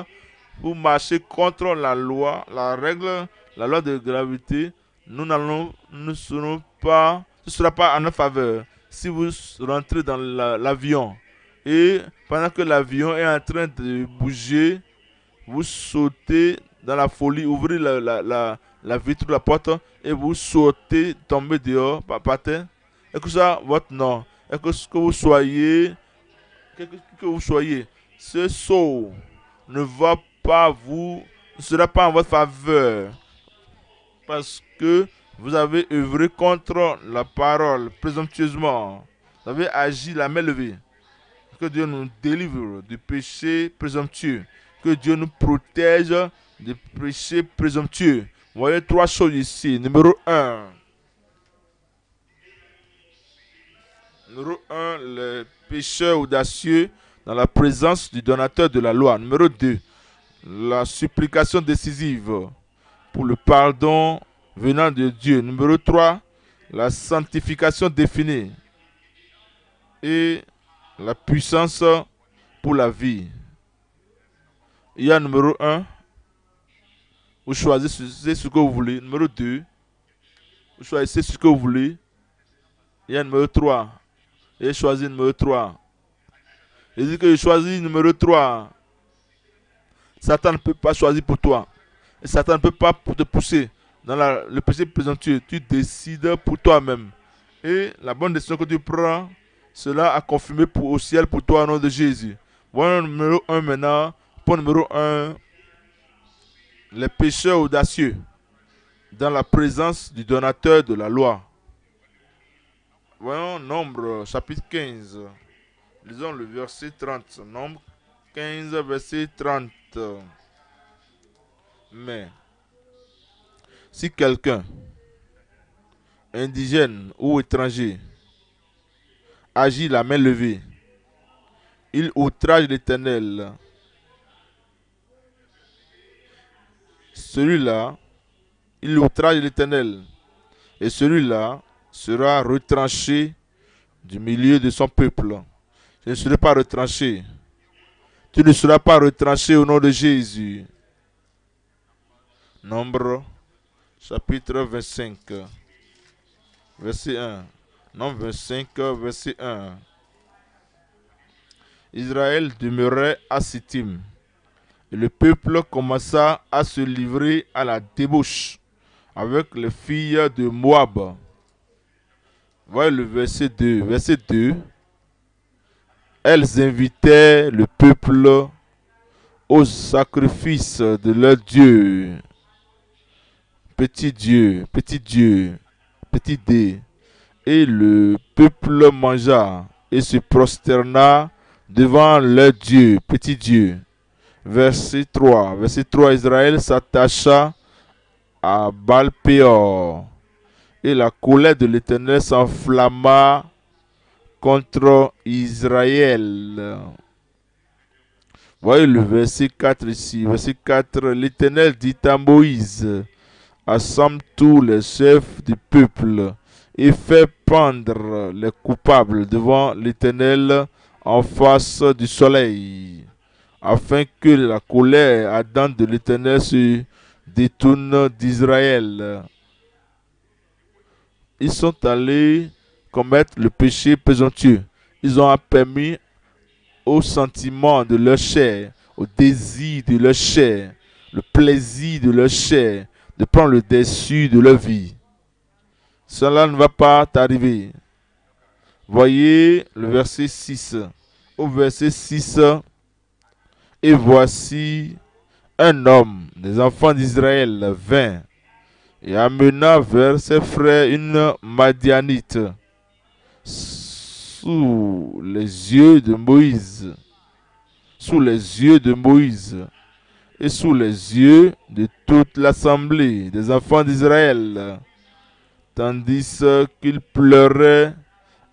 pour marcher contre la loi, la règle, la loi de gravité, nous ne serons pas, ce ne sera pas en notre faveur. Si vous rentrez dans l'avion et pendant que l'avion est en train de bouger, vous sautez dans la folie, ouvrez la vitre de la porte et vous sautez, tombez dehors par terre. Et que ça, votre nom, et que vous soyez, que vous soyez, ce saut ne va pas ne sera pas en votre faveur parce que vous avez œuvré contre la parole présomptueusement. Vous avez agi la main levée. Que Dieu nous délivre du péché présomptueux. Que Dieu nous protège du péché présomptueux. Vous voyez 3 choses ici. Numéro 1. Numéro 1, le pécheur audacieux dans la présence du donateur de la loi. Numéro 2, la supplication décisive pour le pardon venant de Dieu. Numéro 3, la sanctification définie et la puissance pour la vie. Il y a numéro 1, vous choisissez ce que vous voulez. Numéro 2, vous choisissez ce que vous voulez. Il y a numéro 3, et choisissez numéro 3. Il dit que je choisis numéro 3. Satan ne peut pas choisir pour toi. Et Satan ne peut pas te pousser dans le péché présomptueux. Tu décides pour toi-même. Et la bonne décision que tu prends, cela a confirmé au ciel pour toi au nom de Jésus. Voilà le numéro 1 maintenant. Point numéro 1. Les pécheurs audacieux dans la présence du donateur de la loi. Voyons Nombre, chapitre 15. Lisons le verset 30. Nombre 15, verset 30. Mais, si quelqu'un, indigène ou étranger, agit la main levée, il outrage l'Éternel. Celui-là, il outrage l'Éternel. Et celui-là sera retranché du milieu de son peuple. Je ne serai pas retranché. Tu ne seras pas retranché au nom de Jésus. Nombre, chapitre 25, verset 1. Nombre 25, verset 1. Israël demeurait à Sittim. Et le peuple commença à se livrer à la débauche avec les filles de Moab. Voyez le verset 2. Verset 2. Elles invitaient le peuple au sacrifice de leur Dieu. Petit Dieu, petit Dieu, petit D. Et le peuple mangea et se prosterna devant leur Dieu, petit Dieu. Verset 3. Verset 3. Israël s'attacha à Baal-Péor. Et la colère de l'Éternel s'enflamma contre Israël. Voyez le verset 4 ici. Verset 4. L'Éternel dit à Moïse, assemble tous les chefs du peuple et fais pendre les coupables devant l'Éternel en face du soleil, afin que la colère ardente de l'Éternel se détourne d'Israël. Ils sont allés commettre le péché présomptueux. Ils ont permis au sentiment de leur chair, au désir de leur chair, le plaisir de leur chair, de prendre le dessus de leur vie. Cela ne va pas t'arriver. Voyez le verset 6. Au verset 6, et voici un homme des enfants d'Israël vint et amena vers ses frères une Madianite sous les yeux de Moïse, sous les yeux de Moïse et sous les yeux de toute l'assemblée des enfants d'Israël, tandis qu'il pleurait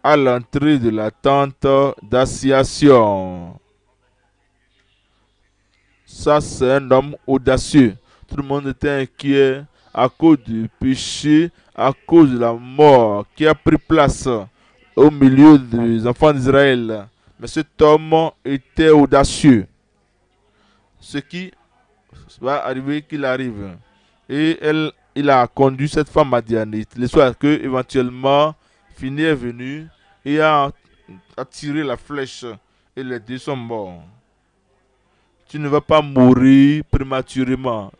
à l'entrée de la tente d'assignation. Ça, c'est un homme audacieux. Tout le monde était inquiet à cause du péché, à cause de la mort qui a pris place au milieu des enfants d'Israël. Mais cet homme était audacieux. Ce qui va arriver, qu'il arrive. Et il a conduit cette femme madianite. Le soir que éventuellement Fini est venu et a tiré la flèche et les deux sont morts. Tu ne vas pas mourir prématurément.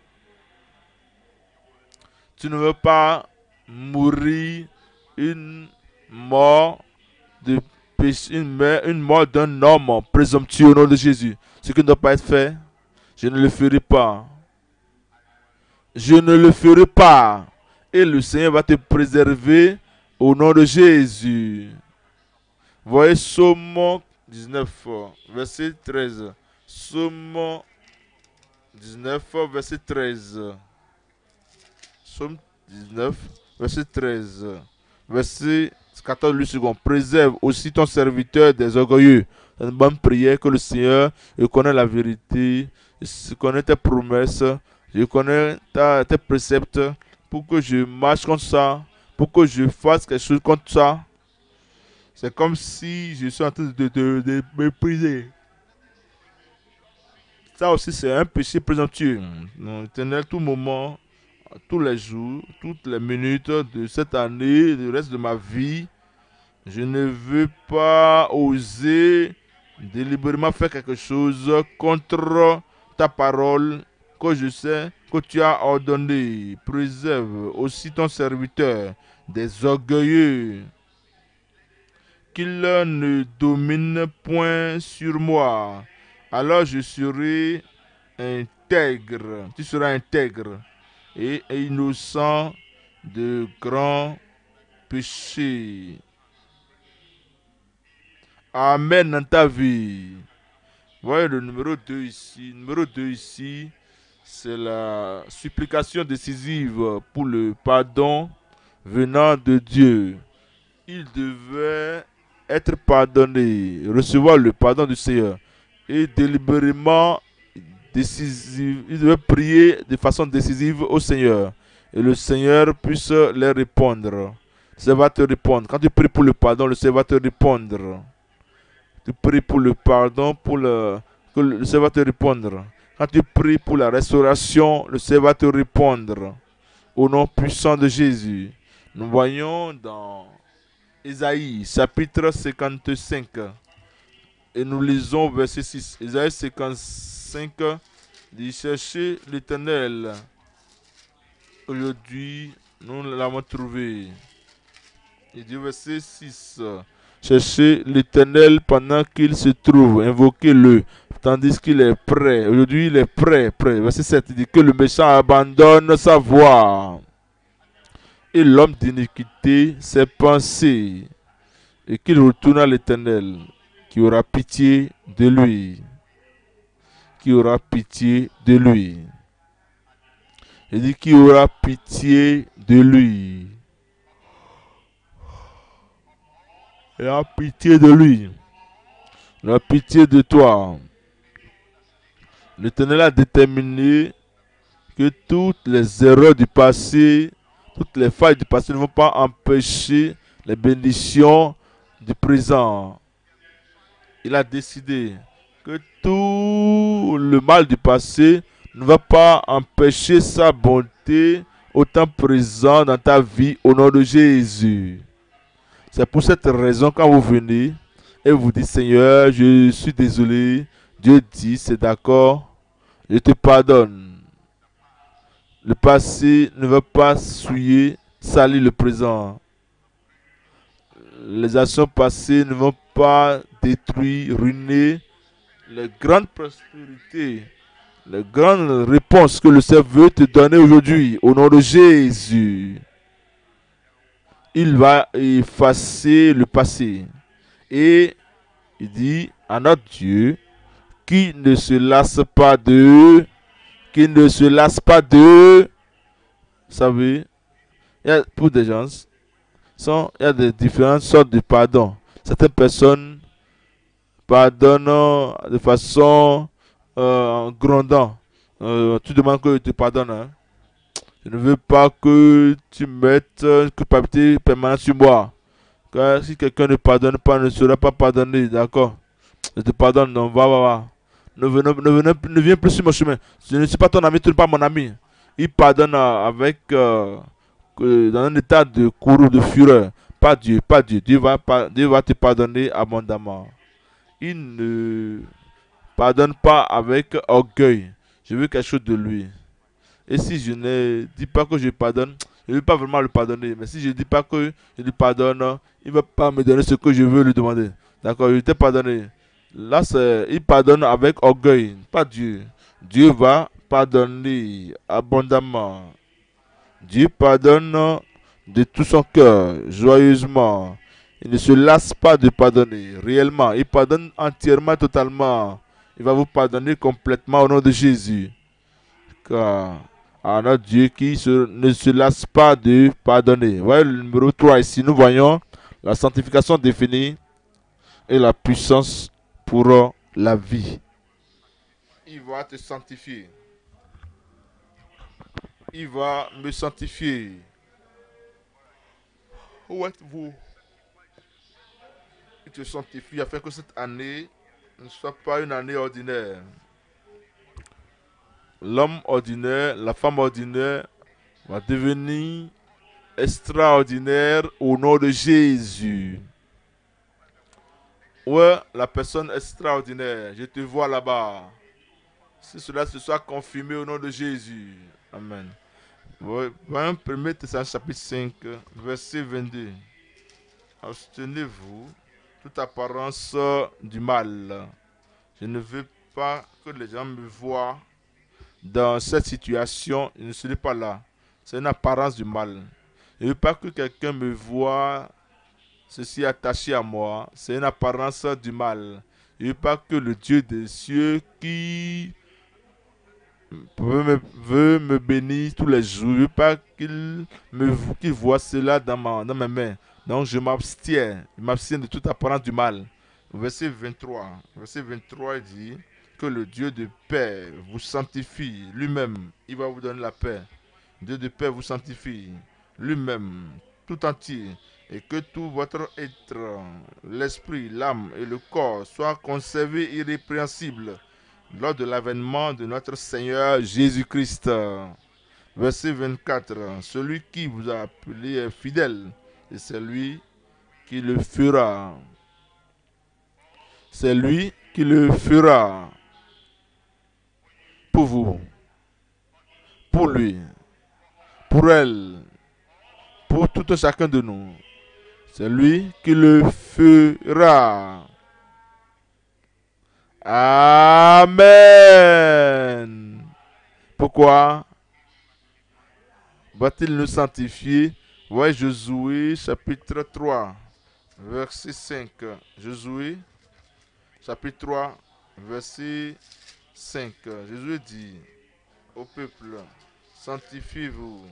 Tu ne veux pas mourir une mort de péché, une mort d'un homme présomptueux au nom de Jésus. Ce qui ne doit pas être fait, je ne le ferai pas. Je ne le ferai pas. Et le Seigneur va te préserver au nom de Jésus. Voyez Psaume 19, verset 13. Psaume 19, verset 13. Psaume 19, verset 13. Verset 14, lui second. Préserve aussi ton serviteur des orgueilleux. C'est une bonne prière que le Seigneur, il connaît la vérité, il connaît tes promesses, je connais tes préceptes, pour que je marche contre ça, pour que je fasse quelque chose contre ça. C'est comme si je suis en train de mépriser. Ça aussi, c'est un péché présomptueux. L'Éternel, tout moment, tous les jours, toutes les minutes de cette année, du reste de ma vie, je ne veux pas oser délibérément faire quelque chose contre ta parole que je sais que tu as ordonné. Préserve aussi ton serviteur des orgueilleux, qu'il ne domine point sur moi. Alors je serai intègre, tu seras intègre et innocent de grands péchés. Amen dans ta vie. Voyez le numéro 2 ici. Numéro 2 ici, c'est la supplication décisive pour le pardon venant de Dieu. Il devait être pardonné, recevoir le pardon du Seigneur. Et délibérément décisive, il devait prier de façon décisive au Seigneur. Et le Seigneur puisse leur répondre. Le Seigneur va te répondre. Quand tu pries pour le pardon, le Seigneur va te répondre. Tu pries pour le pardon, que le Seigneur va te répondre. Quand tu pries pour la restauration, le Seigneur va te répondre. Au nom puissant de Jésus. Nous voyons dans Ésaïe, chapitre 55. Et nous lisons verset 6. Ésaïe 55 dit: cherchez l'Éternel. Aujourd'hui, nous l'avons trouvé. Il dit verset 6. Cherchez l'Éternel pendant qu'il se trouve. Invoquez-le tandis qu'il est prêt. Aujourd'hui, il est prêt. Verset 7 il dit que le méchant abandonne sa voie et l'homme d'iniquité ses pensées, et qu'il retourne à l'Éternel, qui aura pitié de lui, qui aura pitié de lui. Il dit qui aura pitié de lui. Il a pitié de lui. Il a pitié de toi. L'Éternel a déterminé que toutes les erreurs du passé, toutes les failles du passé ne vont pas empêcher les bénédictions du présent. Il a décidé que tout le mal du passé ne va pas empêcher sa bonté au temps présent dans ta vie au nom de Jésus. C'est pour cette raison quand vous venez et vous dites Seigneur, je suis désolé, Dieu dit c'est d'accord, je te pardonne. Le passé ne va pas souiller, salir le présent. Les actions passées ne vont pas détruire, ruiner les grandes prospérités, les grandes réponses que le Seigneur veut te donner aujourd'hui au nom de Jésus. Il va effacer le passé. Et il dit à notre Dieu qui ne se lasse pas de, qui ne se lasse pas de, vous savez, il y a pour des gens, il y a des différentes sortes de pardon. Certaines personnes pardonnent de façon grondant. Tu demandes que je te pardonne. Hein. Je ne veux pas que tu mettes une culpabilité permanente sur moi. Car si quelqu'un ne pardonne pas, ne sera pas pardonné, d'accord? Je te pardonne, non, va. Ne viens plus sur mon chemin. Je ne suis pas ton ami, tu n'es pas mon ami. Il pardonne avec dans un état de courroux, de fureur. Pas Dieu, pas Dieu. Dieu va te pardonner abondamment. Il ne pardonne pas avec orgueil. Je veux quelque chose de lui. Et si je ne dis pas que je pardonne, je ne veux pas vraiment le pardonner. Mais si je ne dis pas que je lui pardonne, il ne va pas me donner ce que je veux lui demander. D'accord, je t'ai pardonné. Là, il pardonne avec orgueil, pas Dieu. Dieu va pardonner abondamment. Dieu pardonne de tout son cœur, joyeusement. Il ne se lasse pas de pardonner, réellement. Il pardonne entièrement, totalement. Il va vous pardonner complètement au nom de Jésus. Car à notre Dieu qui ne se lasse pas de pardonner. Voyez le numéro 3 ici, nous voyons la sanctification définie et la puissance pour la vie. Il va te sanctifier. Il va me sanctifier. Où êtes-vous? Il te sanctifie afin que cette année ne soit pas une année ordinaire. L'homme ordinaire, la femme ordinaire va devenir extraordinaire au nom de Jésus. Ouais, la personne extraordinaire, je te vois là-bas. Si cela se soit confirmé au nom de Jésus. Amen. Voyons 1 Thessaloniciens chapitre 5, verset 22. Abstenez-vous toute apparence du mal. Je ne veux pas que les gens me voient dans cette situation. Je ne serai pas là. C'est une apparence du mal. Je ne veux pas que quelqu'un me voie ceci attaché à moi. C'est une apparence du mal. Je ne veux pas que le Dieu des cieux qui veut me bénir tous les jours. Je ne veux pas qu'il voit cela dans mes mains. Donc je m'abstiens. Je m'abstiens de toute apparence du mal. Verset 23. Verset 23 dit que le Dieu de paix vous sanctifie lui-même. Il va vous donner la paix. Dieu de paix vous sanctifie lui-même, tout entier. Et que tout votre être, l'esprit, l'âme et le corps soient conservés irrépréhensibles lors de l'avènement de notre Seigneur Jésus-Christ. Verset 24. Celui qui vous a appelé est fidèle, et c'est lui qui le fera. C'est lui qui le fera pour vous, pour lui, pour elle, pour tout chacun de nous. C'est lui qui le fera. Amen. Pourquoi va-t-il nous sanctifier? Ouais, Josué chapitre 3, verset 5. Josué chapitre 3, verset 5. Jésus dit au peuple, sanctifiez-vous.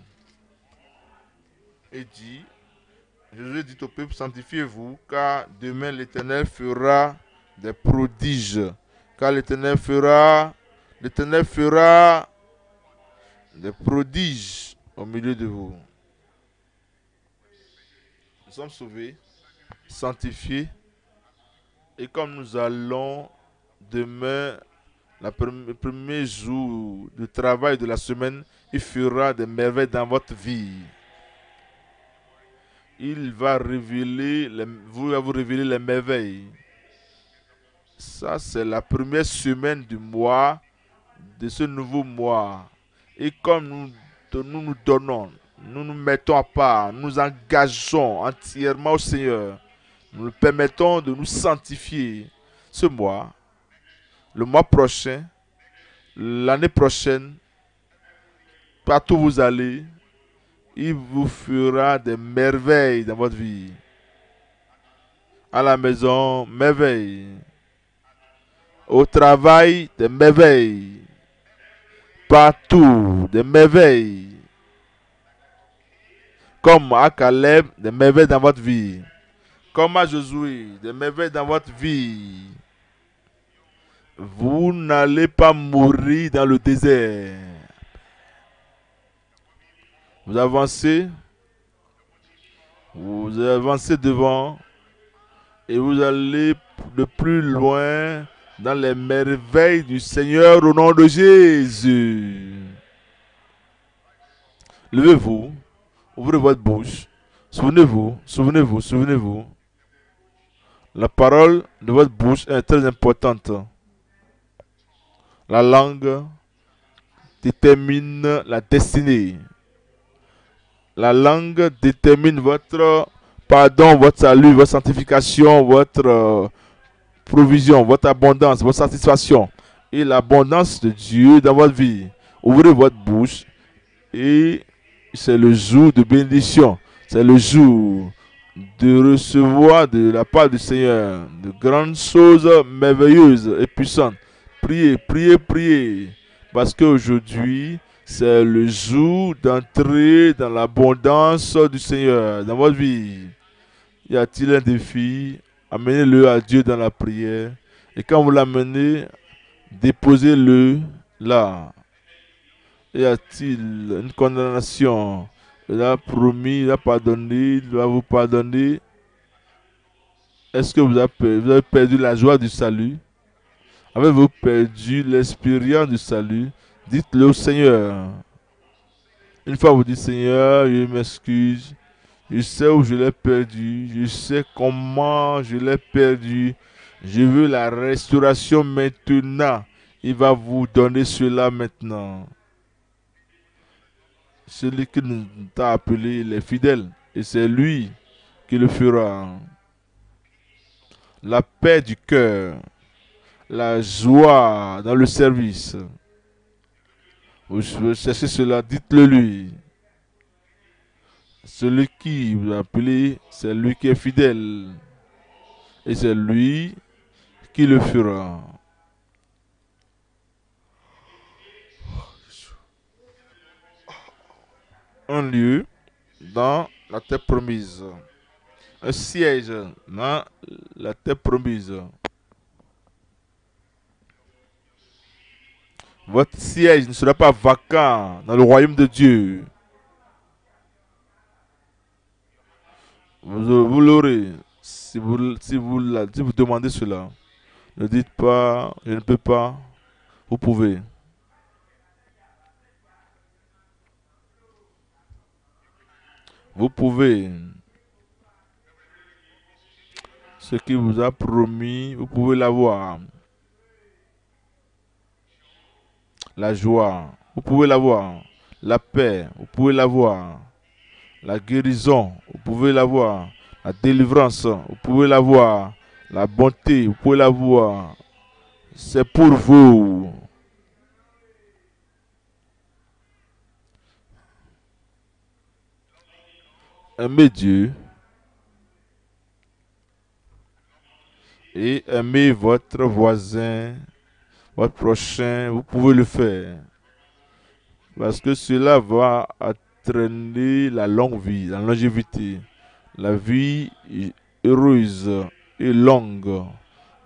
Et dit, Jésus dit au peuple, sanctifiez-vous, car demain l'Éternel fera des prodiges. Car l'Éternel fera des prodiges au milieu de vous. Nous sommes sauvés, sanctifiés, et comme nous allons demain, le premier jour de travail de la semaine, il fera des merveilles dans votre vie. Il va vous révéler les merveilles. Ça, c'est la première semaine du mois, de ce nouveau mois. Et comme nous donnons, nous nous mettons à part, nous nous engageons entièrement au Seigneur, nous nous permettons de nous sanctifier ce mois, le mois prochain, l'année prochaine, partout où vous allez, il vous fera des merveilles dans votre vie. À la maison, merveilles. Au travail, des merveilles. Partout, des merveilles. Comme à Caleb, des merveilles dans votre vie. Comme à Josué, des merveilles dans votre vie. Vous n'allez pas mourir dans le désert. Vous avancez devant et vous allez de plus loin dans les merveilles du Seigneur au nom de Jésus. Levez-vous, ouvrez votre bouche. Souvenez-vous. La parole de votre bouche est très importante. La langue détermine la destinée. La langue détermine votre pardon, votre salut, votre sanctification, votre provision, votre abondance, votre satisfaction et l'abondance de Dieu dans votre vie. Ouvrez votre bouche et c'est le jour de bénédiction. C'est le jour de recevoir de la part du Seigneur de grandes choses merveilleuses et puissantes. Priez. Parce qu'aujourd'hui, c'est le jour d'entrer dans l'abondance du Seigneur dans votre vie. Y a-t-il un défi? Amenez-le à Dieu dans la prière. Et quand vous l'amenez, déposez-le là. Y a-t-il une condamnation? Il a promis, il a pardonné, il va vous pardonner. Est-ce que vous avez perdu la joie du salut? Avez-vous perdu l'expérience du salut? Dites-le au Seigneur. Une fois vous dites, Seigneur, je m'excuse. Je sais où je l'ai perdu. Je sais comment je l'ai perdu. Je veux la restauration maintenant. Il va vous donner cela maintenant. Celui qui nous a appelé, il est fidèle. Et c'est lui qui le fera. La paix du cœur. La joie dans le service. Vous cherchez cela, dites-le lui. Celui qui vous a appelé, c'est lui qui est fidèle. Et c'est lui qui le fera. Un lieu dans la terre promise. Un siège dans la terre promise. Votre siège ne sera pas vacant dans le royaume de Dieu. Vous l'aurez. Si vous demandez cela, ne dites pas, je ne peux pas. Vous pouvez. Vous pouvez. Ce qu'il vous a promis, vous pouvez l'avoir. La joie, vous pouvez l'avoir. La paix, vous pouvez l'avoir. La guérison, vous pouvez l'avoir. La délivrance, vous pouvez l'avoir. La bonté, vous pouvez l'avoir. C'est pour vous. Aimez Dieu et aimez votre voisin, votre prochain. Vous pouvez le faire. Parce que cela va entraîner la longue vie, la longévité. La vie heureuse et longue.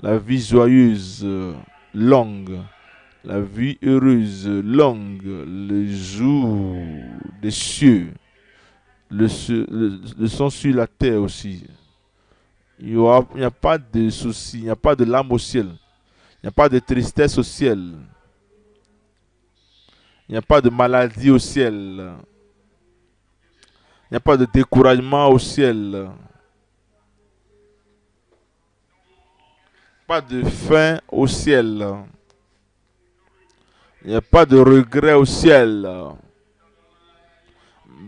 La vie joyeuse, longue. La vie heureuse, longue. Le jour des cieux. Le sang sur la terre aussi. Il n'y a pas de soucis, il n'y a pas de larmes au ciel. Il n'y a pas de tristesse au ciel. Il n'y a pas de maladie au ciel. Il n'y a pas de découragement au ciel. Pas de faim au ciel. Il n'y a pas de regret au ciel.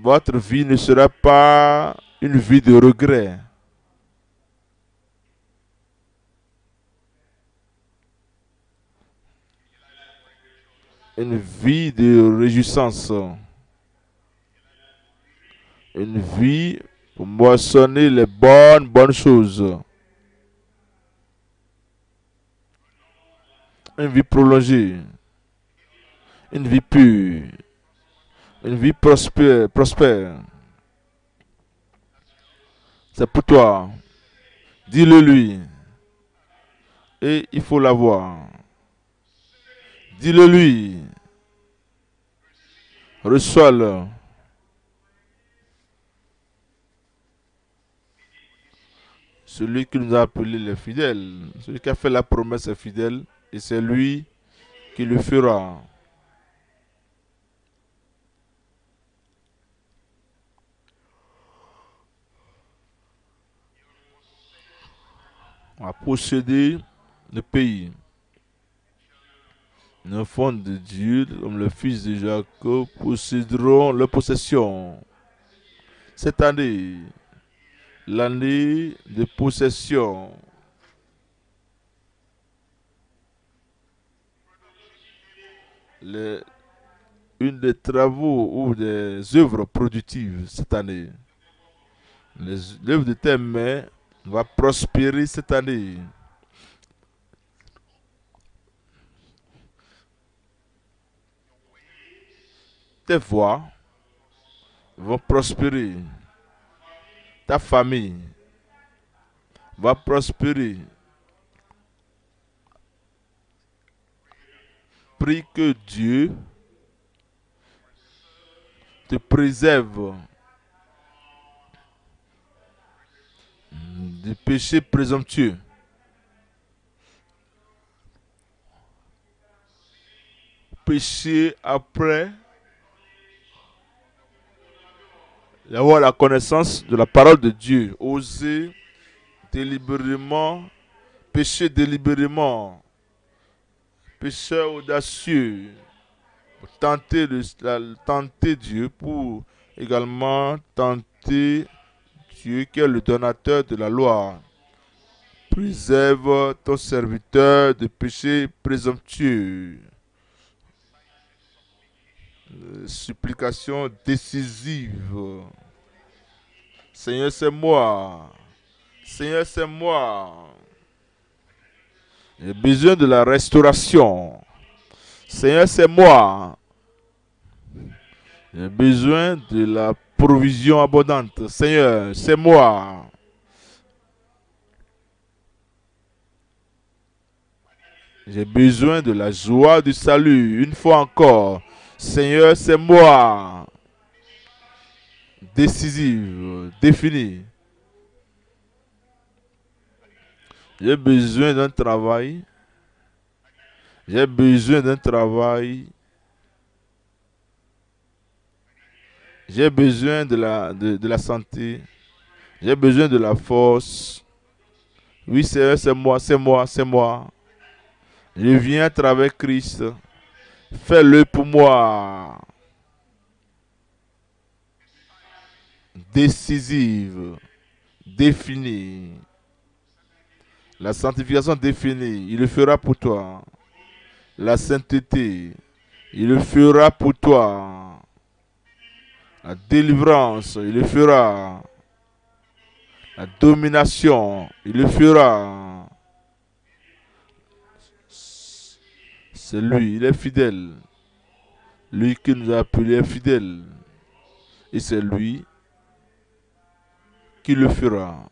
Votre vie ne sera pas une vie de regret. Une vie de réjouissance. Une vie pour moissonner les bonnes choses. Une vie prolongée. Une vie pure. Une vie prospère. C'est pour toi. Dis-le lui. Et il faut l'avoir. Dis-le lui. Reçois-le. Celui qui nous a appelés les fidèles. Celui qui a fait la promesse est fidèle. Et c'est lui qui le fera. On va posséder le pays. Les enfants de Dieu, comme le fils de Jacob, posséderont leur possession. Cette année, l'année de possession. Une des travaux ou des œuvres productives cette année. L'œuvre de tes mains va prospérer cette année. Tes voies vont prospérer. Ta famille va prospérer. Prie que Dieu te préserve du péché présomptueux. Péché après d'avoir la connaissance de la parole de Dieu. Oser délibérément, pécher délibérément, pécheur audacieux, tenter Dieu pour également tenter Dieu qui est le donateur de la loi. Préserve ton serviteur de péché présomptueux. Supplication décisive. Seigneur, c'est moi. Seigneur, c'est moi. J'ai besoin de la restauration. Seigneur, c'est moi. J'ai besoin de la provision abondante. Seigneur, c'est moi. J'ai besoin de la joie du salut. Une fois encore. Seigneur, c'est moi. Décisive, définie. J'ai besoin d'un travail. J'ai besoin d'un travail. J'ai besoin de la santé. J'ai besoin de la force. Oui, Seigneur, c'est moi, c'est moi, c'est moi. Je viens à travers Christ. Fais-le pour moi. Décisive. Définie. La sanctification définie. Il le fera pour toi. La sainteté. Il le fera pour toi. La délivrance. Il le fera. La domination, il le fera. C'est lui, il est fidèle. Lui qui nous a appelés est fidèle. Et c'est lui qui le fera.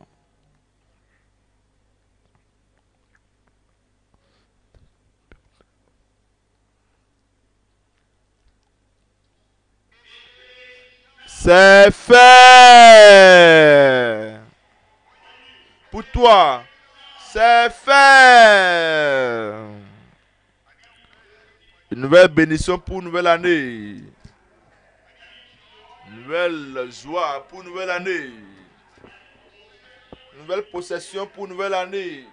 C'est fait. Pour toi, c'est fait. Une nouvelle bénédiction pour une nouvelle année. Une nouvelle joie pour une nouvelle année. Une nouvelle possession pour une nouvelle année.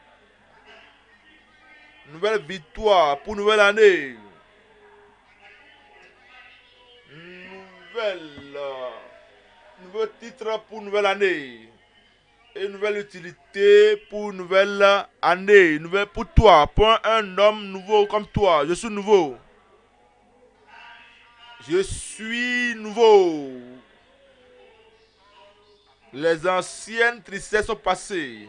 Une nouvelle victoire pour une nouvelle année. Nouveau titre pour une nouvelle année. Et une nouvelle utilité pour une nouvelle année. Une nouvelle pour toi. Pour un homme nouveau comme toi. Je suis nouveau. Je suis nouveau. Les anciennes tristesses sont passées.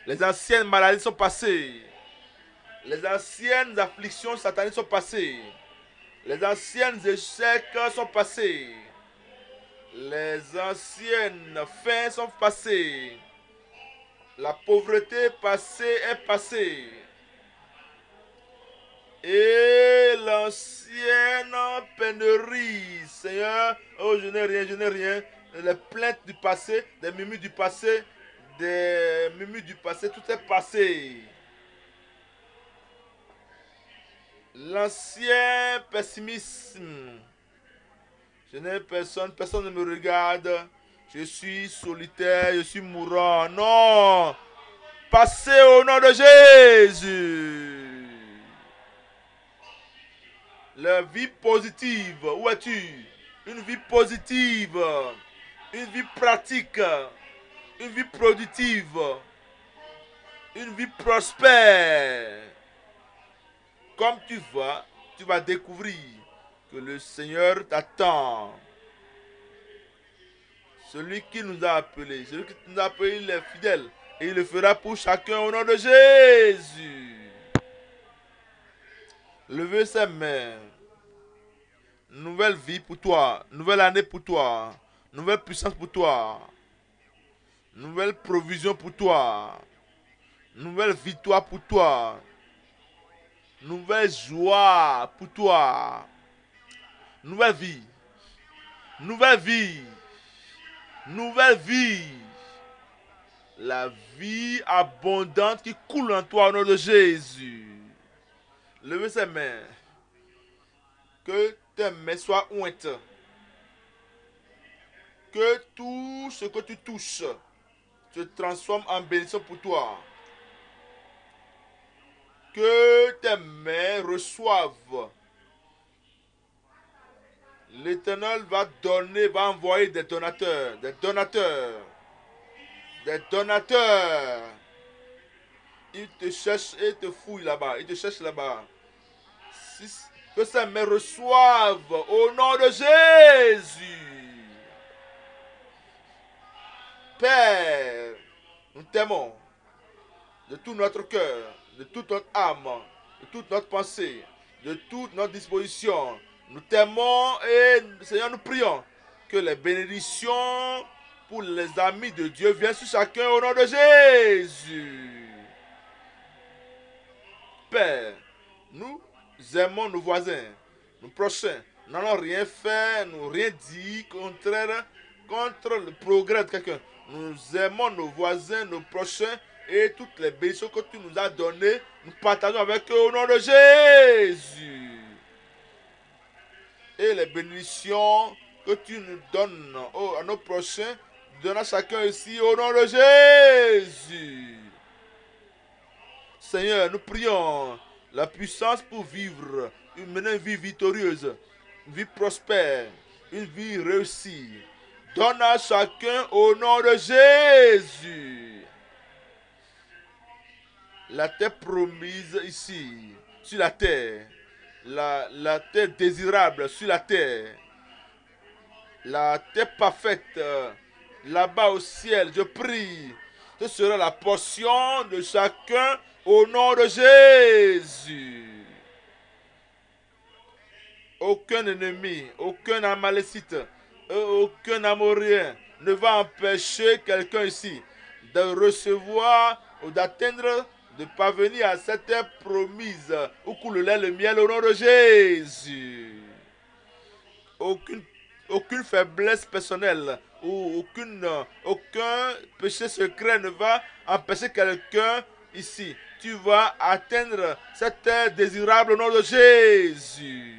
Les anciennes maladies sont passées. Les anciennes afflictions sataniques sont passées. Les anciennes échecs sont passés. Les anciennes fins sont passées. La pauvreté passée est passée. Et l'ancienne pénurie, Seigneur, oh je n'ai rien, je n'ai rien. Les plaintes du passé, des murmures du passé, tout est passé. L'ancien pessimisme, je n'ai personne, personne ne me regarde. Je suis solitaire, je suis mourant. Non! Passez au nom de Jésus. La vie positive, où es-tu? Une vie positive, une vie pratique, une vie productive, une vie prospère. Comme tu vas découvrir que le Seigneur t'attend. Celui qui nous a appelés, celui qui nous a appelés, il est fidèle. Et il le fera pour chacun au nom de Jésus. Levez ses mains. Nouvelle vie pour toi. Nouvelle année pour toi. Nouvelle puissance pour toi. Nouvelle provision pour toi. Nouvelle victoire pour toi. Nouvelle joie pour toi. Nouvelle vie. Nouvelle vie. Nouvelle vie. La vie abondante qui coule en toi au nom de Jésus. Levez ses mains. Que tes mains soient ointes. Que tout ce que tu touches se transforme en bénédiction pour toi. Que tes mains reçoivent. L'Éternel va donner, va envoyer des donateurs, des donateurs, des donateurs. Il te cherche et te fouille là-bas, il te cherche là-bas. Que ces mains reçoivent au nom de Jésus. Père, nous t'aimons de tout notre cœur, de toute notre âme, de toute notre pensée, de toute notre disposition. Nous t'aimons et Seigneur, nous prions que les bénédictions pour les amis de Dieu viennent sur chacun au nom de Jésus. Père, nous aimons nos voisins, nos prochains. Nous n'allons rien faire, nous rien dit contraire contre le progrès de quelqu'un. Nous aimons nos voisins, nos prochains et toutes les bénédictions que tu nous as données, nous partageons avec eux au nom de Jésus. Et les bénédictions que tu nous donnes à nos prochains, donne à chacun ici au nom de Jésus. Seigneur, nous prions la puissance pour vivre, mener une vie victorieuse, une vie prospère, une vie réussie. Donne à chacun au nom de Jésus. La terre promise ici, sur la terre, la terre désirable sur la terre parfaite, là-bas au ciel, je prie. Ce sera la portion de chacun au nom de Jésus. Aucun ennemi, aucun amalécite, aucun amorien ne va empêcher quelqu'un ici de recevoir ou d'atteindre, de parvenir à cette terre promise où coule le lait, le miel au nom de Jésus. Aucune, aucune faiblesse personnelle ou aucun péché secret ne va empêcher quelqu'un ici. Tu vas atteindre cette terre désirable au nom de Jésus.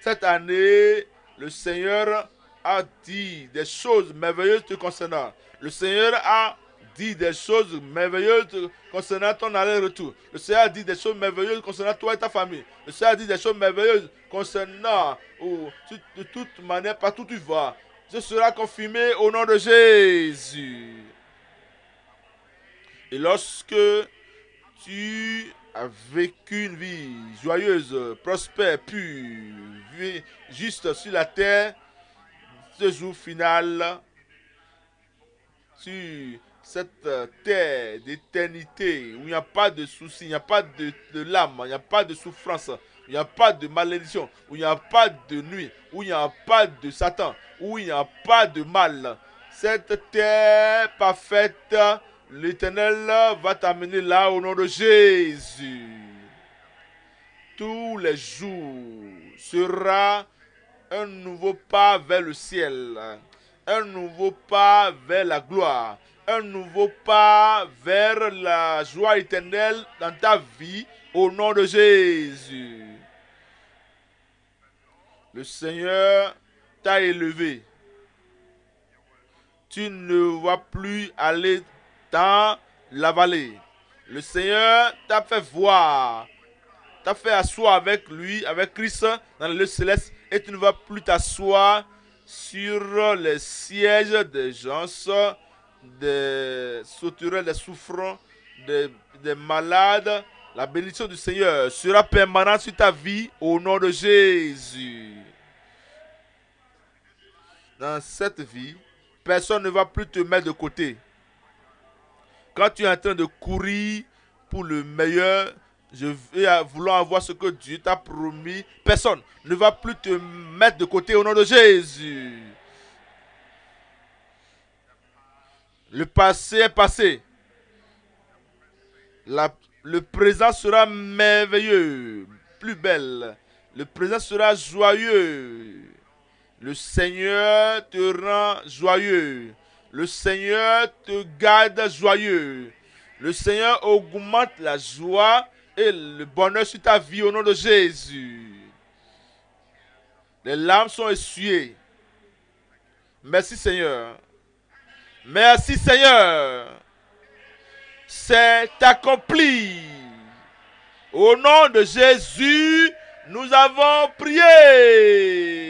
Cette année, le Seigneur a dit des choses merveilleuses te concernant. Le Seigneur a dit des choses merveilleuses concernant ton aller-retour. Le Seigneur a dit des choses merveilleuses concernant toi et ta famille. Le Seigneur a dit des choses merveilleuses concernant, de toute manière, partout où tu vas. Ce sera confirmé au nom de Jésus. Et lorsque tu as vécu une vie joyeuse, prospère, pure, juste sur la terre, ce jour final, sur cette terre d'éternité, où il n'y a pas de soucis, il n'y a pas de larmes, il n'y a pas de souffrance, il n'y a pas de malédiction, où il n'y a pas de nuit, où il n'y a pas de Satan, où il n'y a pas de mal. Cette terre parfaite, l'Éternel va t'amener là au nom de Jésus. Tous les jours sera un nouveau pas vers le ciel, un nouveau pas vers la gloire, un nouveau pas vers la joie éternelle dans ta vie au nom de Jésus. Le Seigneur t'a élevé. Tu ne vas plus aller dans la vallée. Le Seigneur t'a fait voir, t'a fait asseoir avec lui, avec Christ dans le lieu céleste, et tu ne vas plus t'asseoir sur les sièges des gens, des sauterelles, des souffrants, des malades. La bénédiction du Seigneur sera permanente sur ta vie au nom de Jésus. Dans cette vie, personne ne va plus te mettre de côté. Quand tu es en train de courir pour le meilleur, je vais vouloir avoir ce que Dieu t'a promis. Personne ne va plus te mettre de côté au nom de Jésus. Le passé est passé. Le présent sera merveilleux, plus belle. Le présent sera joyeux. Le Seigneur te rend joyeux. Le Seigneur te garde joyeux. Le Seigneur augmente la joie et le bonheur sur ta vie au nom de Jésus. Les larmes sont essuyées. Merci Seigneur. Merci Seigneur. C'est accompli. Au nom de Jésus, nous avons prié.